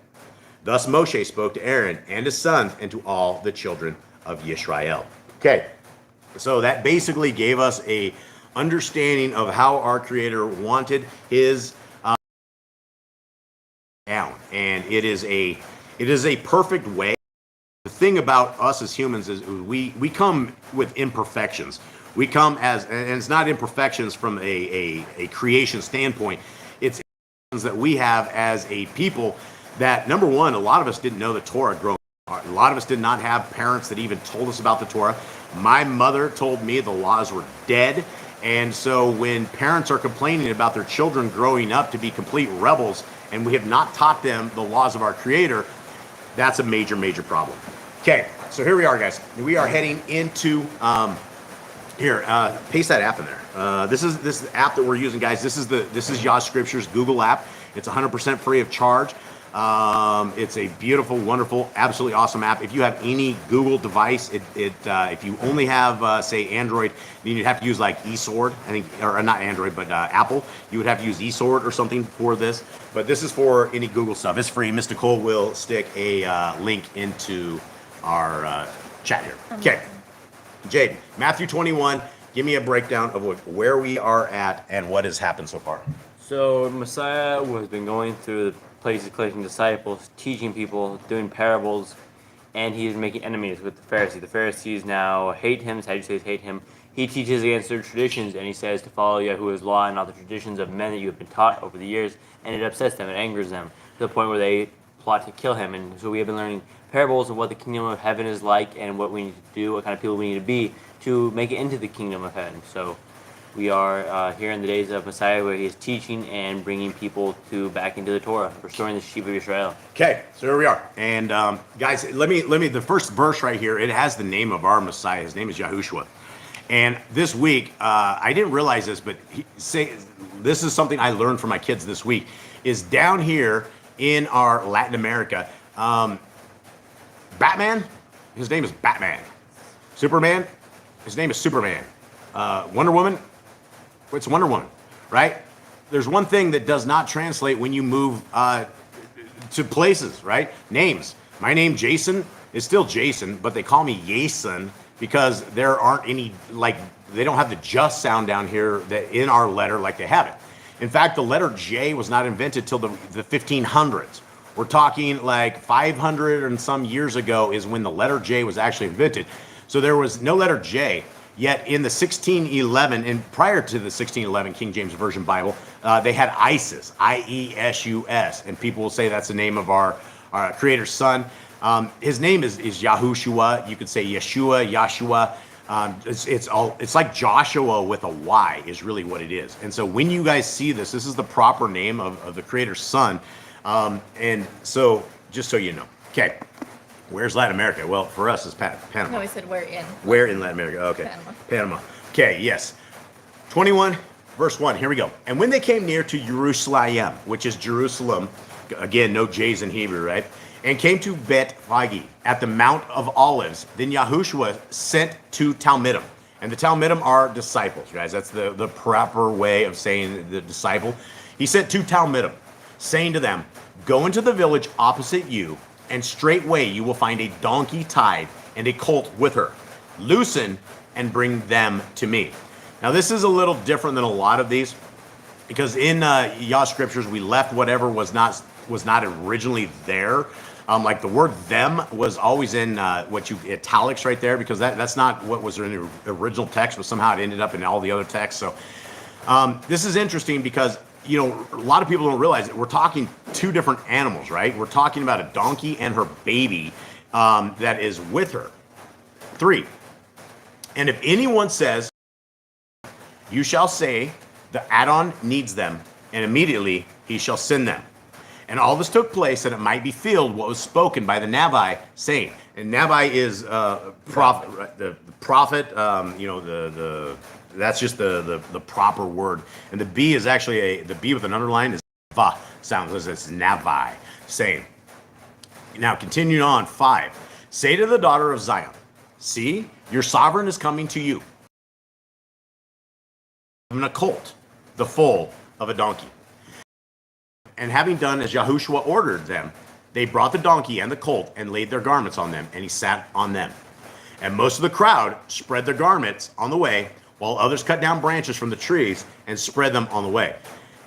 Thus Moshe spoke to Aaron and his sons and to all the children of Yisrael. Okay, so that basically gave us a understanding of how our Creator wanted his down, and it is a perfect way the thing about us as humans is we come with imperfections. We come as, and it's not imperfections from a creation standpoint. It's that we have as a people that, number one, a lot of us didn't know the Torah growing up. A lot of us did not have parents that even told us about the Torah. My mother told me the laws were dead. And so when parents are complaining about their children growing up to be complete rebels and we have not taught them the laws of our Creator, that's a major, major problem. Okay, so here we are, guys. We are heading into paste that app in there. This app that we're using, guys. This is Yah Scriptures Google app. It's 100% free of charge. It's a beautiful, wonderful, absolutely awesome app. If you have any Google device, if you only have say Android, then you'd have to use like eSword, I think, or not Android, but Apple. You would have to use eSword or something for this. But this is for any Google stuff. It's free. Mr. Cole will stick a link into our chat here. Okay, Jade, Matthew 21. Give me a breakdown of where we are at and what has happened so far. So Messiah has been going through the places, collecting disciples, teaching people, doing parables, and he is making enemies with the Pharisees. The Pharisees now hate him, Sadducees hate him. He teaches against their traditions, and he says to follow Yahuwah's law and not the traditions of men that you have been taught over the years, and it upsets them, it angers them, to the point where they plot to kill him. And so we have been learning parables of what the kingdom of heaven is like and what we need to do, what kind of people we need to be to make it into the kingdom of heaven. So we are here in the days of Messiah, where he is teaching and bringing people back into the Torah, restoring the sheep of Israel. Okay, so here we are, and guys, let me. The first verse right here. It has the name of our Messiah. His name is Yahushua. And this week, I didn't realize this, but this is something I learned from my kids this week. Is down here in our Latin America, Batman. His name is Batman. Superman. His name is Superman. Wonder Woman. It's Wonder Woman, right? There's one thing that does not translate when you move to places, right? Names. My name, Jason, is still Jason, but they call me Yason because there aren't any, like, they don't have the just sound down here that in our letter like they have it. In fact, the letter J was not invented till the 1500s. We're talking like 500 and some years ago is when the letter J was actually invented. So there was no letter J. Yet in the 1611, and prior to the 1611 King James Version Bible, they had Isus, I-E-S-U-S, and people will say that's the name of our Creator's Son. His name is Yahushua. You could say Yeshua, Yahshua. It's like Joshua with a Y is really what it is. And so when you guys see this, this is the proper name of the Creator's Son. And so just so you know, okay. Where's Latin America? Well, for us, it's Panama. No, I said where in. Where in Latin America? Okay. Panama. Okay, yes. 21, verse 1. Here we go. And when they came near to Jerusalem, which is Jerusalem, again, no J's in Hebrew, right? And came to Bet-Phagi at the Mount of Olives, then Yahushua sent two Talmidim. And the Talmidim are disciples, guys. That's the proper way of saying the disciple. He sent two Talmidim, saying to them, go into the village opposite you, and straightway you will find a donkey tied and a colt with her. Loosen and bring them to me. Now this is a little different than a lot of these, because in Yah Scriptures we left whatever was not originally there. Like the word them was always in italics right there, because that's not what was in the original text, but somehow it ended up in all the other texts. So this is interesting because, you know, a lot of people don't realize that we're talking two different animals, right? We're talking about a donkey and her baby that is with her. 3. And if anyone says, you shall say, the Adon needs them, and immediately he shall send them. And all this took place that it might be filled what was spoken by the Navi, saying, and Navi is prophet, right? The prophet, that's just the proper word. And the B is actually the B with an underline is va sound, because it's Navi, saying. Now continuing on, 5. Say to the daughter of Zion, see, your sovereign is coming to you. A colt, the foal of a donkey. And having done as Yahushua ordered them, they brought the donkey and the colt and laid their garments on them, and he sat on them. And most of the crowd spread their garments on the way, while others cut down branches from the trees and spread them on the way.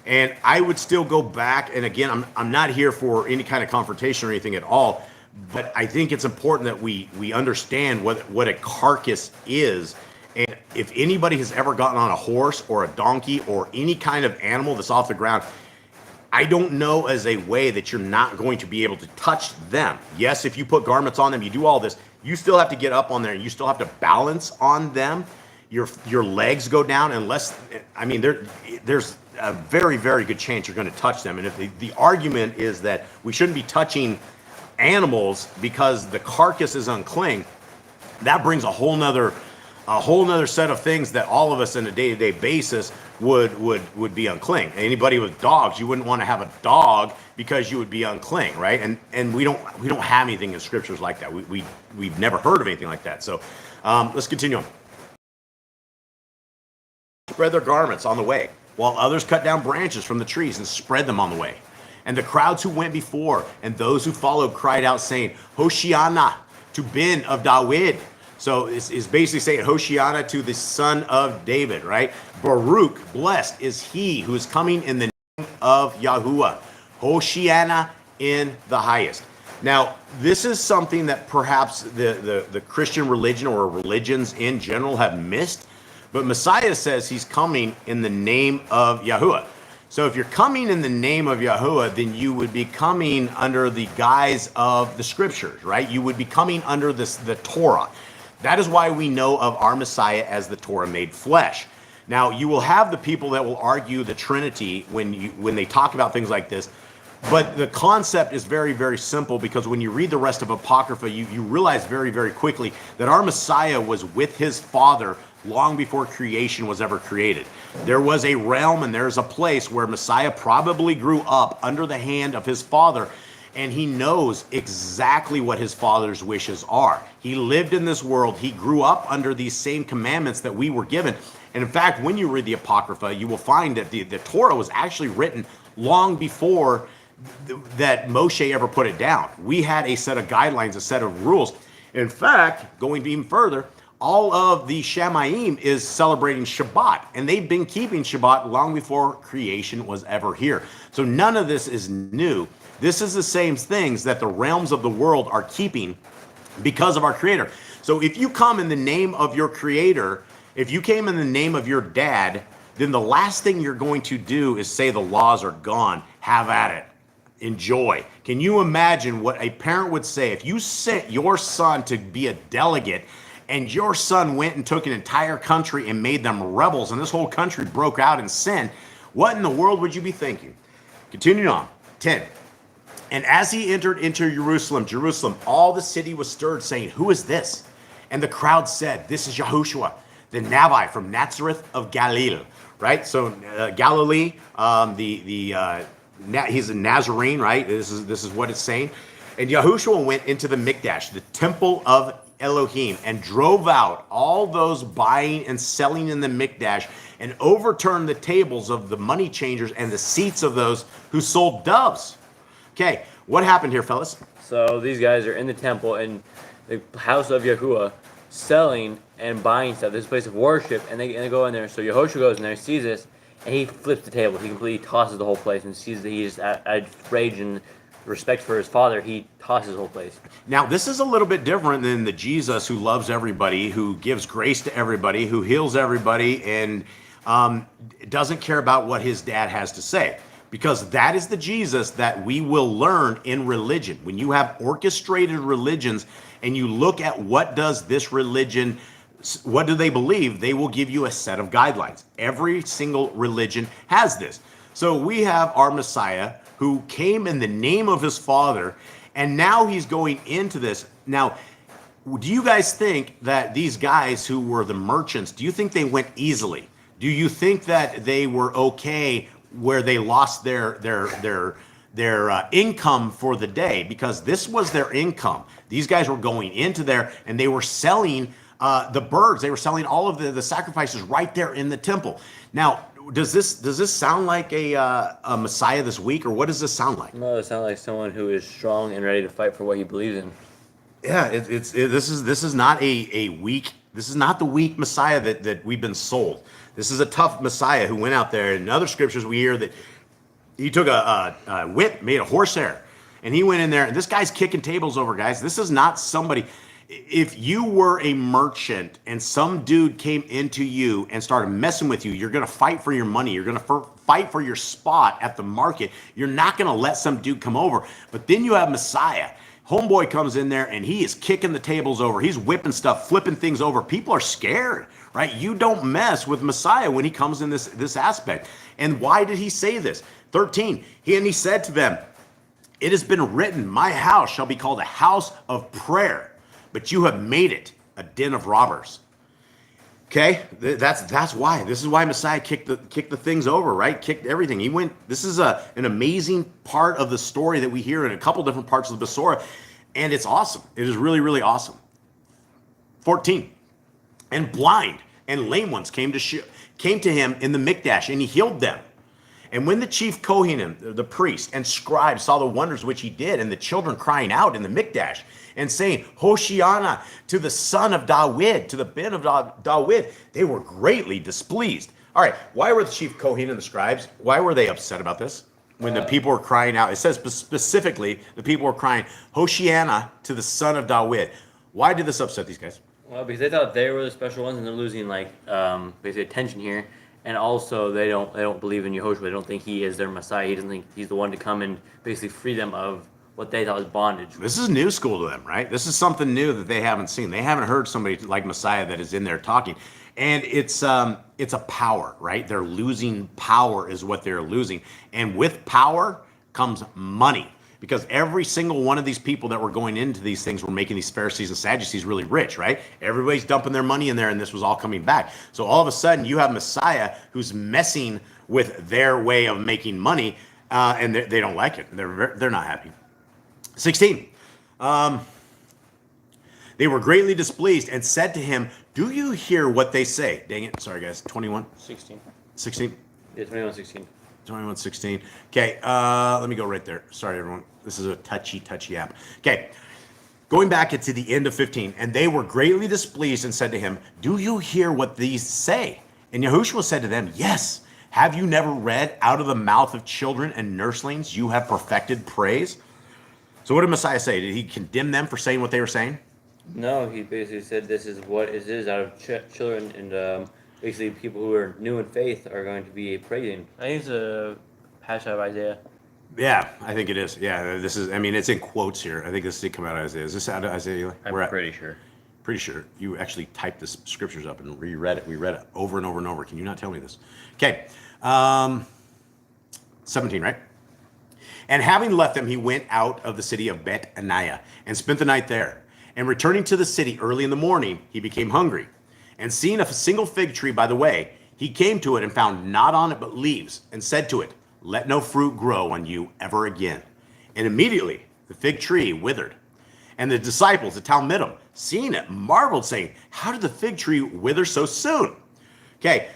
And I would still go back, and again, I'm not here for any kind of confrontation or anything at all, But I think it's important that we understand what a carcass is. And if anybody has ever gotten on a horse or a donkey or any kind of animal that's off the ground, I don't know as a way that you're not going to be able to touch them. Yes, if you put garments on them, you do all this, you still have to get up on there and you still have to balance on them. Your legs go down unless, I mean, there's a very, very good chance you're going to touch them. And if the argument is that we shouldn't be touching animals because the carcass is unclean, that brings a whole nother set of things that all of us on a day-to-day basis would be unclean. Anybody with dogs, you wouldn't want to have a dog because you would be unclean, right? And we don't have anything in scriptures like that. We've never heard of anything like that. So let's continue on. Spread their garments on the way, while others cut down branches from the trees and spread them on the way. And the crowds who went before and those who followed cried out, saying, Hoshiana to Ben of David. So it's basically saying Hoshiana to the son of David, right? Baruch, blessed is he who is coming in the name of Yahuwah. Hoshiana in the highest. Now, this is something that perhaps the Christian religion or religions in general have missed. But Messiah says he's coming in the name of Yahuwah. So if you're coming in the name of Yahuwah, then you would be coming under the guise of the scriptures, right? You would be coming under the Torah. That is why we know of our Messiah as the Torah made flesh. Now, you will have the people that will argue the Trinity when they talk about things like this. But the concept is very, very simple, because when you read the rest of Apocrypha, you realize very, very quickly that our Messiah was with his Father long before creation was ever created. There was a realm and there's a place where Messiah probably grew up under the hand of his Father, and he knows exactly what his Father's wishes are. He lived in this world. He grew up under these same commandments that we were given. And in fact, when you read the Apocrypha, you will find that the Torah was actually written long before that Moshe ever put it down. We had a set of guidelines, a set of rules. In fact, going even further, all of the Shamayim is celebrating Shabbat, and they've been keeping Shabbat long before creation was ever here. So none of this is new. This is the same things that the realms of the world are keeping because of our Creator. So if you come in the name of your Creator, if you came in the name of your dad, then the last thing you're going to do is say the laws are gone. Have at it. Enjoy. Can you imagine what a parent would say if you sent your son to be a delegate and your son went and took an entire country and made them rebels, and this whole country broke out in sin? What in the world would you be thinking? Continuing on. 10. And as he entered into Jerusalem, all the city was stirred, saying, Who is this? And the crowd said, This is Yahushua, the Navi from Nazareth of Galilee. Right? So Galilee, he's a Nazarene, right? This is what it's saying. And Yahushua went into the Mikdash, the temple of Elohim, and drove out all those buying and selling in the Mikdash, and overturned the tables of the money changers and the seats of those who sold doves. Okay, what happened here, fellas? So these guys are in the temple in the house of Yahuwah, selling and buying stuff. This is a place of worship, and they go in there. So Yahushua goes in there, sees this, and he flips the table. He completely tosses the whole place, and sees that he's at rage and respect for his Father. He tosses the whole place. Now, this is a little bit different than the Jesus who loves everybody, who gives grace to everybody, who heals everybody, and doesn't care about what his dad has to say. Because that is the Jesus that we will learn in religion. When you have orchestrated religions and you look at what does this religion, what do they believe, they will give you a set of guidelines. Every single religion has this. So we have our Messiah who came in the name of his Father, and now he's going into this. Now, do you guys think that these guys who were the merchants, do you think they went easily? Do you think that they were okay where they lost their income for the day? Because this was their income. These guys were going into there and they were selling the birds. They were selling all of the sacrifices right there in the temple. Now, does this sound like a Messiah this week, or what does this sound like? No, it sounds like someone who is strong and ready to fight for what he believes in. Yeah, this is not a weak. This is not the weak Messiah that we've been sold. This is a tough Messiah who went out there. In other scriptures, we hear that he took a whip, made a horsehair, And he went in there, and this guy's kicking tables over, guys. This is not somebody. If you were a merchant and some dude came into you and started messing with you, you're going to fight for your money. You're going to fight for your spot at the market. You're not going to let some dude come over. But then you have Messiah. Homeboy comes in there and he is kicking the tables over. He's whipping stuff, flipping things over. People are scared, right? You don't mess with Messiah when he comes in this aspect. And why did he say this? 13, he said to them, it has been written, my house shall be called a house of prayer, but you have made it a den of robbers. Okay, that's why. This is why Messiah kicked the things over, right? Kicked everything. He went. This is an amazing part of the story that we hear in a couple different parts of the Besorah, and it's awesome. It is really, really awesome. 14, and blind and lame ones came to him in the Mikdash, and he healed them. And when the chief Kohanim, the priests and scribes, saw the wonders which he did, and the children crying out in the Mikdash and saying, Hoshiana to the son of David, to the Ben of David, they were greatly displeased. All right, why were the chief Kohanim and the scribes, why were they upset about this? When the people were crying out, it says specifically, the people were crying, Hoshiana to the son of David. Why did this upset these guys? Well, because they thought they were the special ones, and they're losing basically attention here. And also, they don't believe in Yehoshua. They don't think he is their Messiah. He doesn't think he's the one to come and basically free them of what they thought was bondage. This is new school to them, right? This is something new that they haven't seen. They haven't heard somebody like Messiah that is in there talking. And it's a power, right? They're losing power is what they're losing. And with power comes money. Because every single one of these people that were going into these things were making these Pharisees and Sadducees really rich, right? Everybody's dumping their money in there, and this was all coming back. So all of a sudden, you have Messiah who's messing with their way of making money, and they don't like it. They're not happy. 16. They were greatly displeased and said to him, do you hear what they say? Dang it. Sorry, guys. 21? 16. 16? Yeah, 21:16. 21:16. Okay, let me go right there. Sorry, everyone. This is a touchy app. Okay, going back to the end of 15. And they were greatly displeased and said to him, do you hear what these say? And Yahushua said to them, yes. Have you never read, out of the mouth of children and nurslings you have perfected praise? So what did Messiah say? Did he condemn them for saying what they were saying? No, he basically said this is what it is out of children and basically people who are new in faith are going to be praising. I think it's a passage out of Isaiah. Yeah, I think it is. Yeah, this is, I mean, it's in quotes here. I think this did come out of Isaiah. Is this out of Isaiah? I'm pretty sure. Pretty sure. You actually typed the scriptures up and reread it. We read it over and over and over. Can you not tell me this? Okay. 17, right? And having left them, he went out of the city of Bet Aniah and spent the night there. And returning to the city early in the morning, he became hungry. And seeing a single fig tree by the way, he came to it and found not on it but leaves, and said to it, let no fruit grow on you ever again. And immediately the fig tree withered. And the disciples, the Talmudim, seeing it, marveled, saying, how did the fig tree wither so soon? Okay,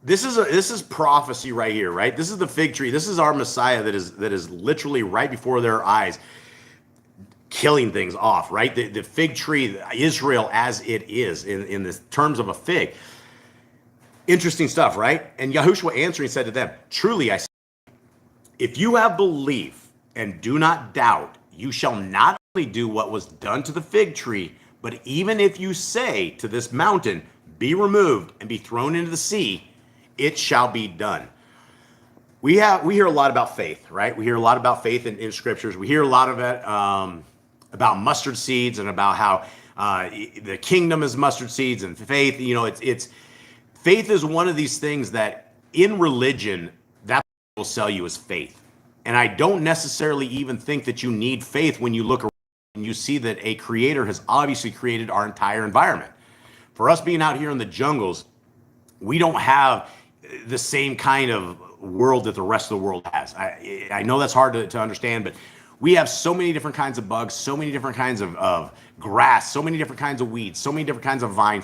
this is prophecy right here, right? This is the fig tree. This is our Messiah that is literally right before their eyes, killing things off, right? The fig tree, Israel as it is in the terms of a fig. Interesting stuff, right? And Yahushua answering said to them, truly I say, if you have belief and do not doubt, you shall not only do what was done to the fig tree, but even if you say to this mountain, be removed and be thrown into the sea, it shall be done. We hear a lot about faith, right? We hear a lot about faith in scriptures. We hear a lot of it about mustard seeds and about how the kingdom is mustard seeds and faith. You know, it's faith is one of these things that in religion that will sell you as faith. And I don't necessarily even think that you need faith when you look around and you see that a creator has obviously created our entire environment. For us being out here in the jungles, we don't have the same kind of world that the rest of the world has. I know that's hard to understand, but we have so many different kinds of bugs, so many different kinds of grass, so many different kinds of weeds, so many different kinds of vines.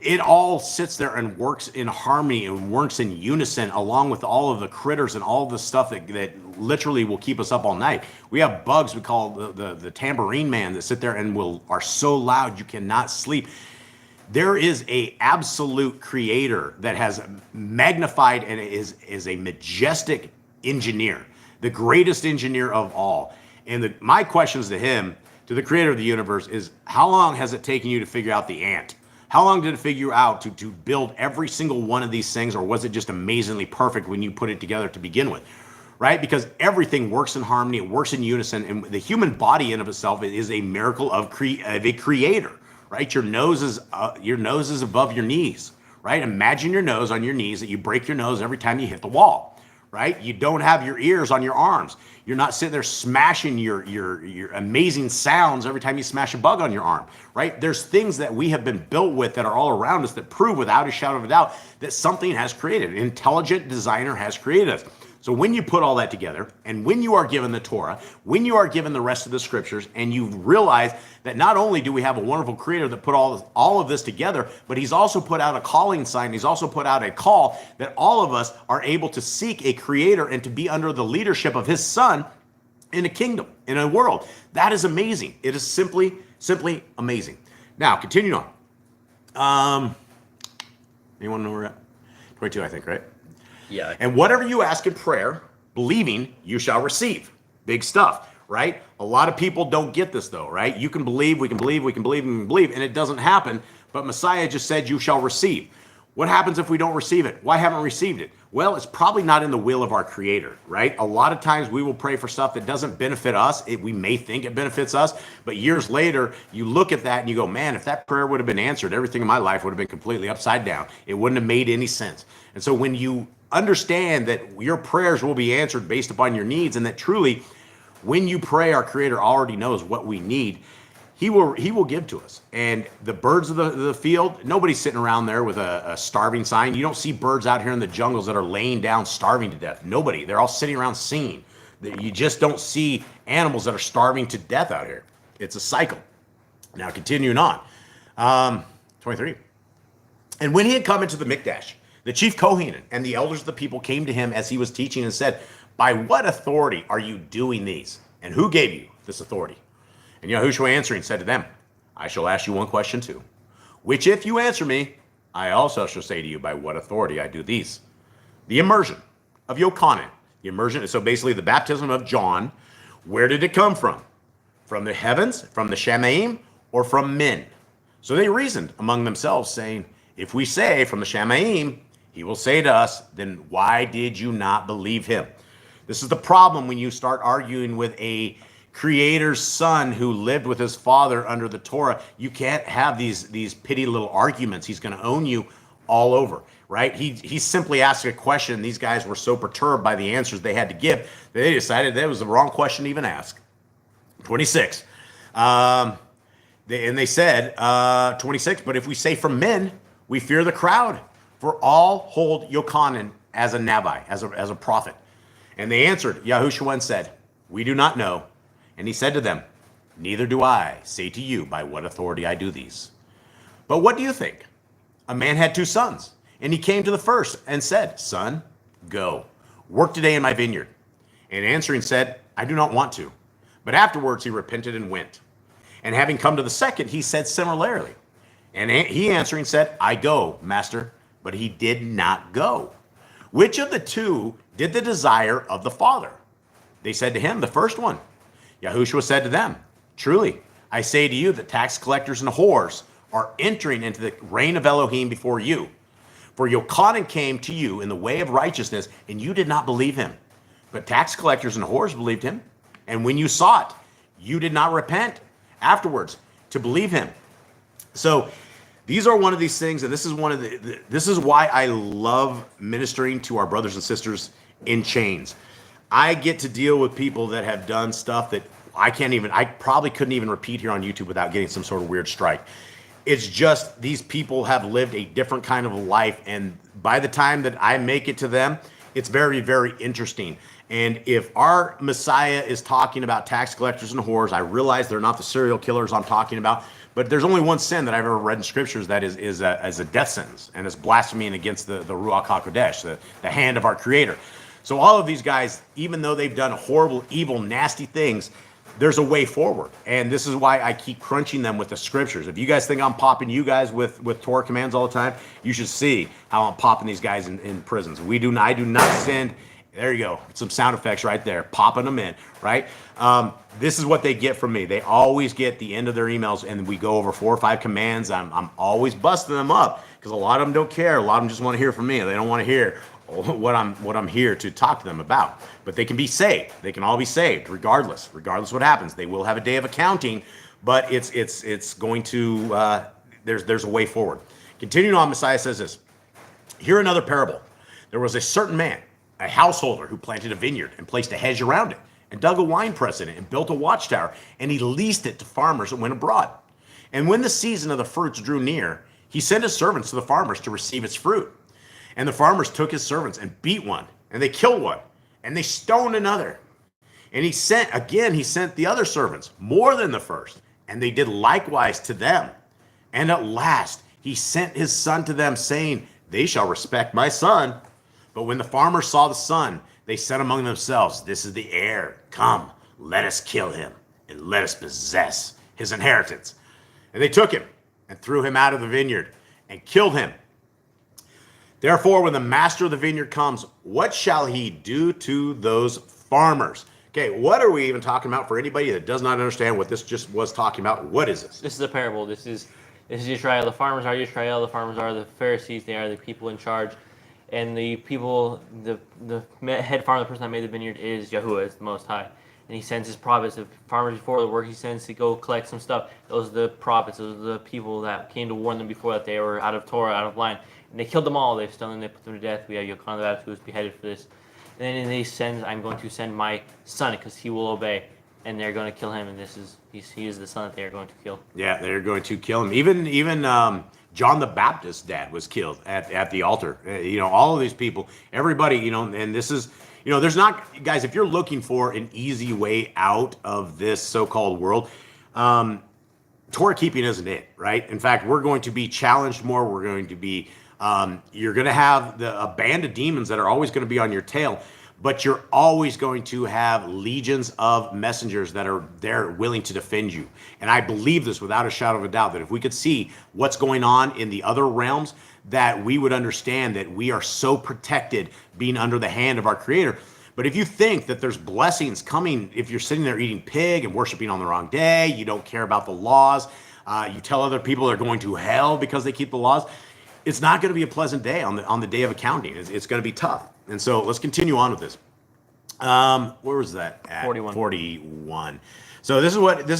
It all sits there and works in harmony and works in unison along with all of the critters and all of the stuff that literally will keep us up all night. We have bugs we call the tambourine man that sit there and are so loud you cannot sleep. There is a absolute creator that has magnified and is a majestic engineer the greatest engineer of all. And my questions to him, to the creator of the universe, is how long has it taken you to figure out the ant? How long did it figure out to build every single one of these things, or was it just amazingly perfect when you put it together to begin with? Right? Because everything works in harmony, it works in unison, and the human body in of itself is a miracle of a creator, right? Your nose is above your knees, right? Imagine your nose on your knees, that you break your nose every time you hit the wall, right? You don't have your ears on your arms. You're not sitting there smashing your amazing sounds every time you smash a bug on your arm, right? There's things that we have been built with that are all around us that prove without a shadow of a doubt that something has created. An intelligent designer has created us. So when you put all that together, and when you are given the Torah, when you are given the rest of the scriptures, and you realize that not only do we have a wonderful creator that put all of this together, but he's also put out a calling sign, he's also put out a call that all of us are able to seek a creator and to be under the leadership of his son in a kingdom, in a world. That is amazing. It is simply amazing. Now, continuing on. Anyone know where we're at? 22, I think, right? Yeah. And whatever you ask in prayer, believing, you shall receive. Big stuff, right? A lot of people don't get this though, right? You can believe, we can believe, we can believe, we can believe, and it doesn't happen. But Messiah just said, you shall receive. What happens if we don't receive it? Why haven't we received it? Well, it's probably not in the will of our creator, right? A lot of times we will pray for stuff that doesn't benefit us. We may think it benefits us, but years later, you look at that and you go, man, if that prayer would have been answered, everything in my life would have been completely upside down. It wouldn't have made any sense. And so when you understand that your prayers will be answered based upon your needs, and that truly, when you pray, our creator already knows what we need. He will give to us. And the birds of the field, nobody's sitting around there with a starving sign. You don't see birds out here in the jungles that are laying down starving to death. Nobody. They're all sitting around singing. You just don't see animals that are starving to death out here. It's a cycle. Now, continuing on. 23. And when he had come into the Mikdash, the chief Kohanim and the elders of the people came to him as he was teaching and said, by what authority are you doing these? And who gave you this authority? And Yahushua answering said to them, I shall ask you one question too, which if you answer me, I also shall say to you by what authority I do these. The immersion of Yochanan. The immersion, so basically the baptism of John, where did it come from? From the heavens, from the Shamaim, or from men? So they reasoned among themselves, saying, if we say from the Shamaim, he will say to us, then why did you not believe him? This is the problem when you start arguing with a creator's son who lived with his father under the Torah. You can't have these petty little arguments. He's going to own you all over, right? He simply asked a question. These guys were so perturbed by the answers they had to give that they decided that was the wrong question to even ask. 26. They said, 26, but if we say from men, we fear the crowd, for all hold Yochanan as a Nabi, as a prophet. And they answered Yahushua and said, we do not know. And he said to them, neither do I say to you by what authority I do these. But what do you think? A man had 2 sons, and he came to the first and said, son, go, work today in my vineyard. And answering said, I do not want to. But afterwards he repented and went. And having come to the second, he said similarly. And he answering said, I go, master. But he did not go. Which of the 2 did the desire of the father? They said to him, the first one. Yahushua said to them, truly, I say to you that tax collectors and whores are entering into the reign of Elohim before you. For Yochanan came to you in the way of righteousness, and you did not believe him. But tax collectors and whores believed him. And when you saw it, you did not repent afterwards to believe him. So these are one of these things, and this is why I love ministering to our brothers and sisters in chains. I get to deal with people that have done stuff that I probably couldn't even repeat here on YouTube without getting some sort of weird strike. It's just these people have lived a different kind of life, and by the time that I make it to them, it's very, very interesting. And if our Messiah is talking about tax collectors and whores, I realize they're not the serial killers I'm talking about, but there's only one sin that I've ever read in scriptures that is a death sentence, and it's blaspheming against the Ruach HaKodesh, the hand of our creator. So all of these guys, even though they've done horrible, evil, nasty things, there's a way forward. And this is why I keep crunching them with the scriptures. If you guys think I'm popping you guys with Torah commands all the time, you should see how I'm popping these guys in prisons. I do not send There you go. Some sound effects right there, popping them in, right? This is what they get from me. They always get the end of their emails, and we go over 4 or 5 commands. I'm always busting them up because a lot of them don't care. A lot of them just want to hear from me. They don't want to hear what I'm here to talk to them about. But they can be saved. They can all be saved, regardless what happens. They will have a day of accounting, but it's going to there's a way forward. Continuing on, Messiah says this. Hear another parable. There was a certain man, a householder, who planted a vineyard and placed a hedge around it and dug a wine press in it and built a watchtower, and he leased it to farmers that went abroad. And when the season of the fruits drew near, he sent his servants to the farmers to receive its fruit. And the farmers took his servants and beat one, and they killed one, and they stoned another. And he sent the other servants, more than the first, and they did likewise to them. And at last he sent his son to them, saying, they shall respect my son. But when the farmers saw the son, they said among themselves, this is the heir. Come, let us kill him, and let us possess his inheritance. And they took him and threw him out of the vineyard and killed him. Therefore, when the master of the vineyard comes, what shall he do to those farmers? Okay, what are we even talking about for anybody that does not understand what this just was talking about? What is this? This is a parable. This is Israel. The farmers are Israel. The farmers are the Pharisees. They are the people in charge. And the people, the head farmer, the person that made the vineyard is Yahuwah, is the Most High. And he sends his prophets, the farmers before the work he sends to go collect some stuff. Those are the prophets. Those are the people that came to warn them before that they were out of Torah, out of line. And they killed them all. They stoned them. They put them to death. We have Yochanan the Baptist who was beheaded for this. And then I'm going to send my son because he will obey. And they're going to kill him. And he is the son that they are going to kill. Yeah, they're going to kill him. Even John the Baptist's dad was killed at the altar. All of these people, everybody, and this is, there's not, guys, if you're looking for an easy way out of this so-called world, Torah keeping isn't it, right? In fact, we're going to be challenged more. We're going to be, you're going to have a band of demons that are always going to be on your tail, but you're always going to have legions of messengers that are there willing to defend you. And I believe this without a shadow of a doubt, that if we could see what's going on in the other realms, that we would understand that we are so protected being under the hand of our Creator. But if you think that there's blessings coming, if you're sitting there eating pig and worshiping on the wrong day, you don't care about the laws, you tell other people they're going to hell because they keep the laws, it's not going to be a pleasant day on the day of accounting. It's going to be tough. And so let's continue on with this. Where was that at? 41. So this is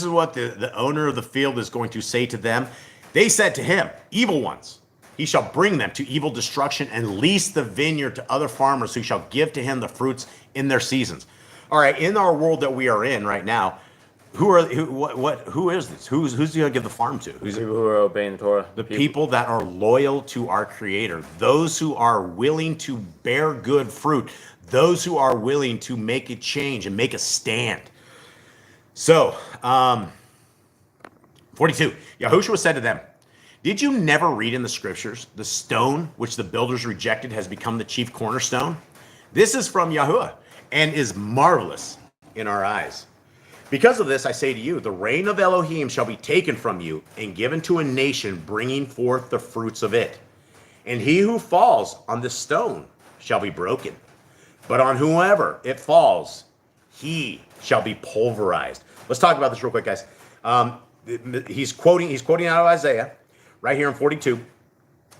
what the owner of the field is going to say to them. They said to him, evil ones, he shall bring them to evil destruction and lease the vineyard to other farmers who shall give to him the fruits in their seasons. All right, in our world that we are in right now, who is this? Who's he going to give the farm to? People who are obeying the Torah. The people that are loyal to our Creator. Those who are willing to bear good fruit. Those who are willing to make a change and make a stand. So, 42. Yahushua said to them, did you never read in the scriptures, the stone which the builders rejected has become the chief cornerstone? This is from Yahuwah and is marvelous in our eyes. Because of this, I say to you, the reign of Elohim shall be taken from you and given to a nation bringing forth the fruits of it. And he who falls on this stone shall be broken. But on whomever it falls, he shall be pulverized. Let's talk about this real quick, guys. He's quoting out of Isaiah right here in 42.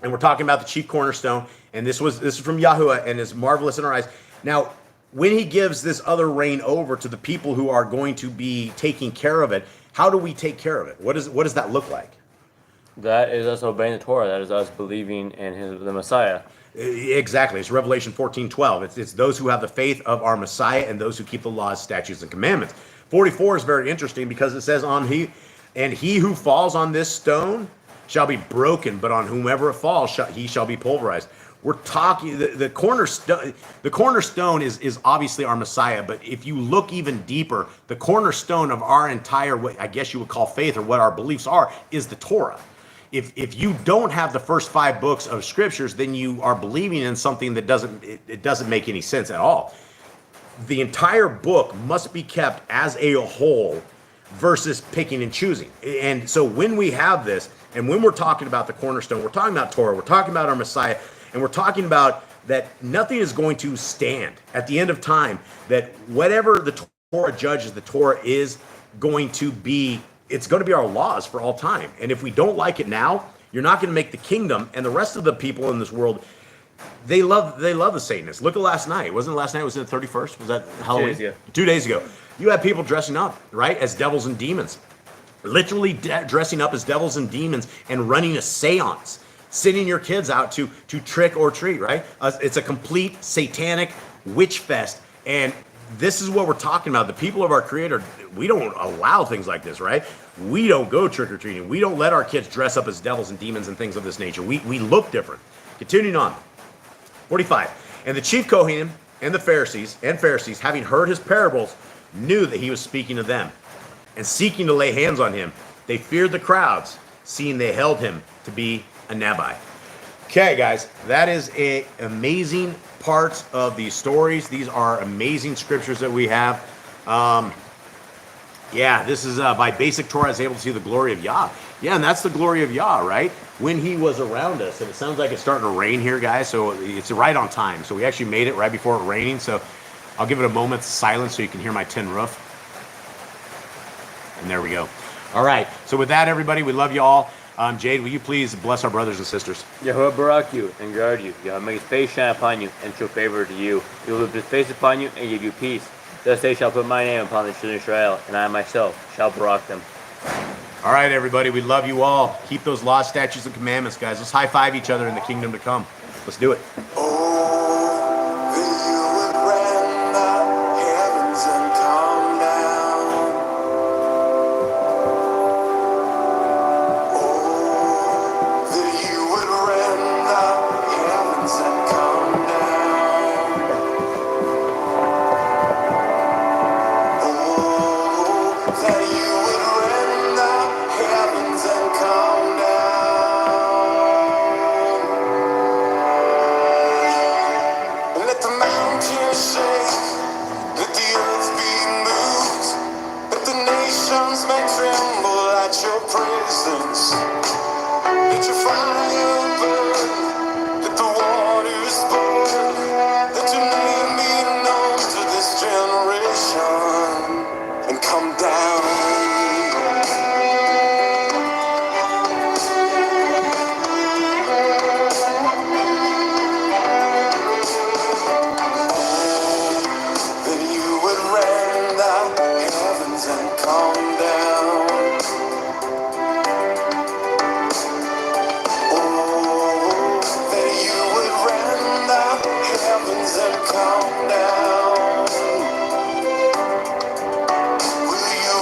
And we're talking about the chief cornerstone. And this is from Yahuwah and is marvelous in our eyes. Now, when he gives this other reign over to the people who are going to be taking care of it, how do we take care of it? What does that look like? That is us obeying the Torah. That is us believing in the Messiah. Exactly. It's Revelation 14:12. It's those who have the faith of our Messiah and those who keep the laws, statutes, and commandments. 44 is very interesting because it says he who falls on this stone shall be broken, but on whomever it falls, he shall be pulverized. We're talking the cornerstone. The cornerstone is obviously our Messiah, but if you look even deeper, the cornerstone of our entire, what I guess you would call faith or what our beliefs are, is the Torah. If you don't have the first 5 books of scriptures, then you are believing in something that doesn't make any sense at all. The entire book must be kept as a whole versus picking and choosing. And so when we have this, and when we're talking about the cornerstone, we're talking about Torah, we're talking about our Messiah, and we're talking about that nothing is going to stand at the end of time, that whatever the Torah judges, the Torah is going to be, it's going to be our laws for all time. And if we don't like it now, you're not going to make the kingdom and the rest of the people in this world, they love the Satanists. Look at last night. Wasn't it last night? Was it the 31st? Was that Halloween? 2 days ago. 2 days ago. You had people dressing up, right, as devils and demons. Literally dressing up as devils and demons and running a seance. Sending your kids out to trick or treat, right? It's a complete satanic witch fest. And this is what we're talking about. The people of our Creator, we don't allow things like this, right? We don't go trick or treating. We don't let our kids dress up as devils and demons and things of this nature. We look different. Continuing on. 45. And the chief Kohanim and the Pharisees, having heard his parables, knew that he was speaking to them. And seeking to lay hands on him, they feared the crowds, seeing they held him to be a Nabi. Okay, guys, that is a amazing parts of these stories. These are amazing scriptures that we have. Yeah, this is by basic Torah, I was able to see the glory of Yah. Yeah, and that's the glory of Yah, right? When he was around us. And it sounds like it's starting to rain here, guys, so it's right on time. So we actually made it right before it raining, so I'll give it a moment's silence so you can hear my tin roof. And there we go. All right, so with that, everybody, we love you all. Jade, will you please bless our brothers and sisters? Yahuwah barak you and guard you. Yahweh make his face shine upon you and show favor to you. He will lift his face upon you and give you peace. Thus they shall put my name upon the children of Israel, and I myself shall barak them. All right, everybody, we love you all. Keep those laws, statutes, and commandments, guys. Let's high five each other in the kingdom to come. Let's do it. Oh, that you would rend the heavens and come down. Oh, that you would rend the heavens and come down. Oh, that you would rend the heavens and come down. Let the mountains shake, let the earth be moved, let the nations may tremble at your presence. Let your fire burn, let the waters burn, let your name be known to this generation, and come down. That you would rend the heavens and come down. Oh, that you would rend the heavens and come down. Will you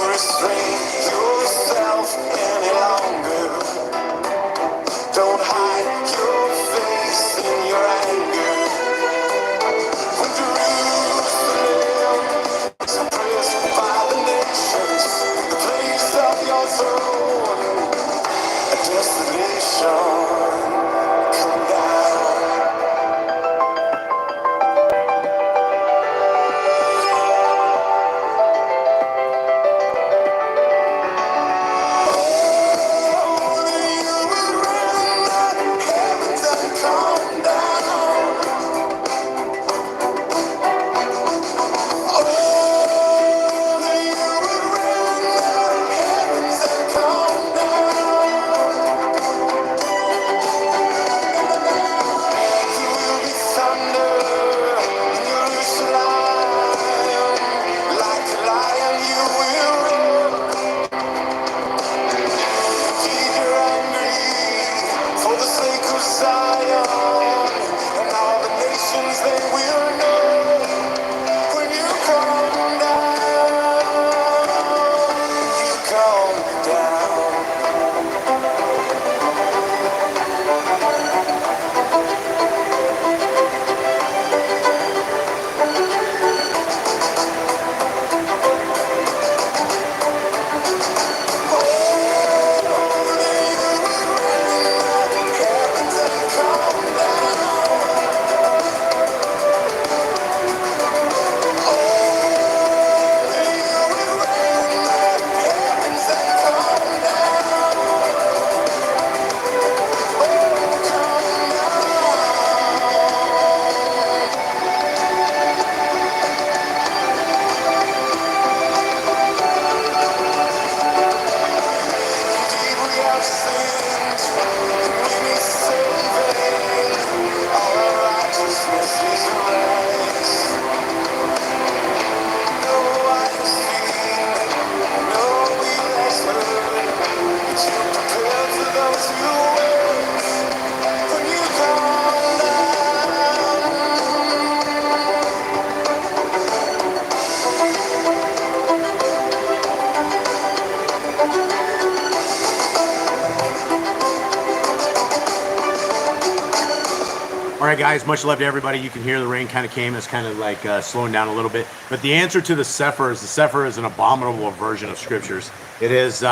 All right, guys, much love to everybody. You can hear the rain kind of came. It's kind of like slowing down a little bit. But the answer to the Sefer is an abominable version of Scriptures. It has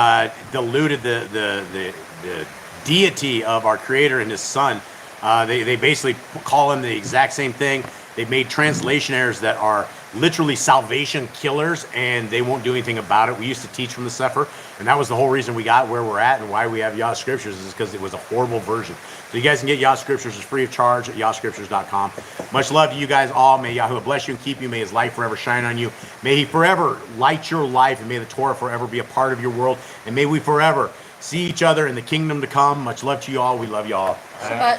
diluted the deity of our Creator and His Son. They basically call Him the exact same thing. They've made translation errors that are literally salvation killers, and they won't do anything about it. We used to teach from the Sefer, and that was the whole reason we got where we're at and why we have Yah Scriptures is because it was a horrible version. So you guys can get Yah Scriptures. It's free of charge at yahscriptures.com. Much love to you guys all. May Yahuwah bless you and keep you. May His light forever shine on you. May He forever light your life, and may the Torah forever be a part of your world, and may we forever see each other in the kingdom to come. Much love to you all. We love you all. Shabbat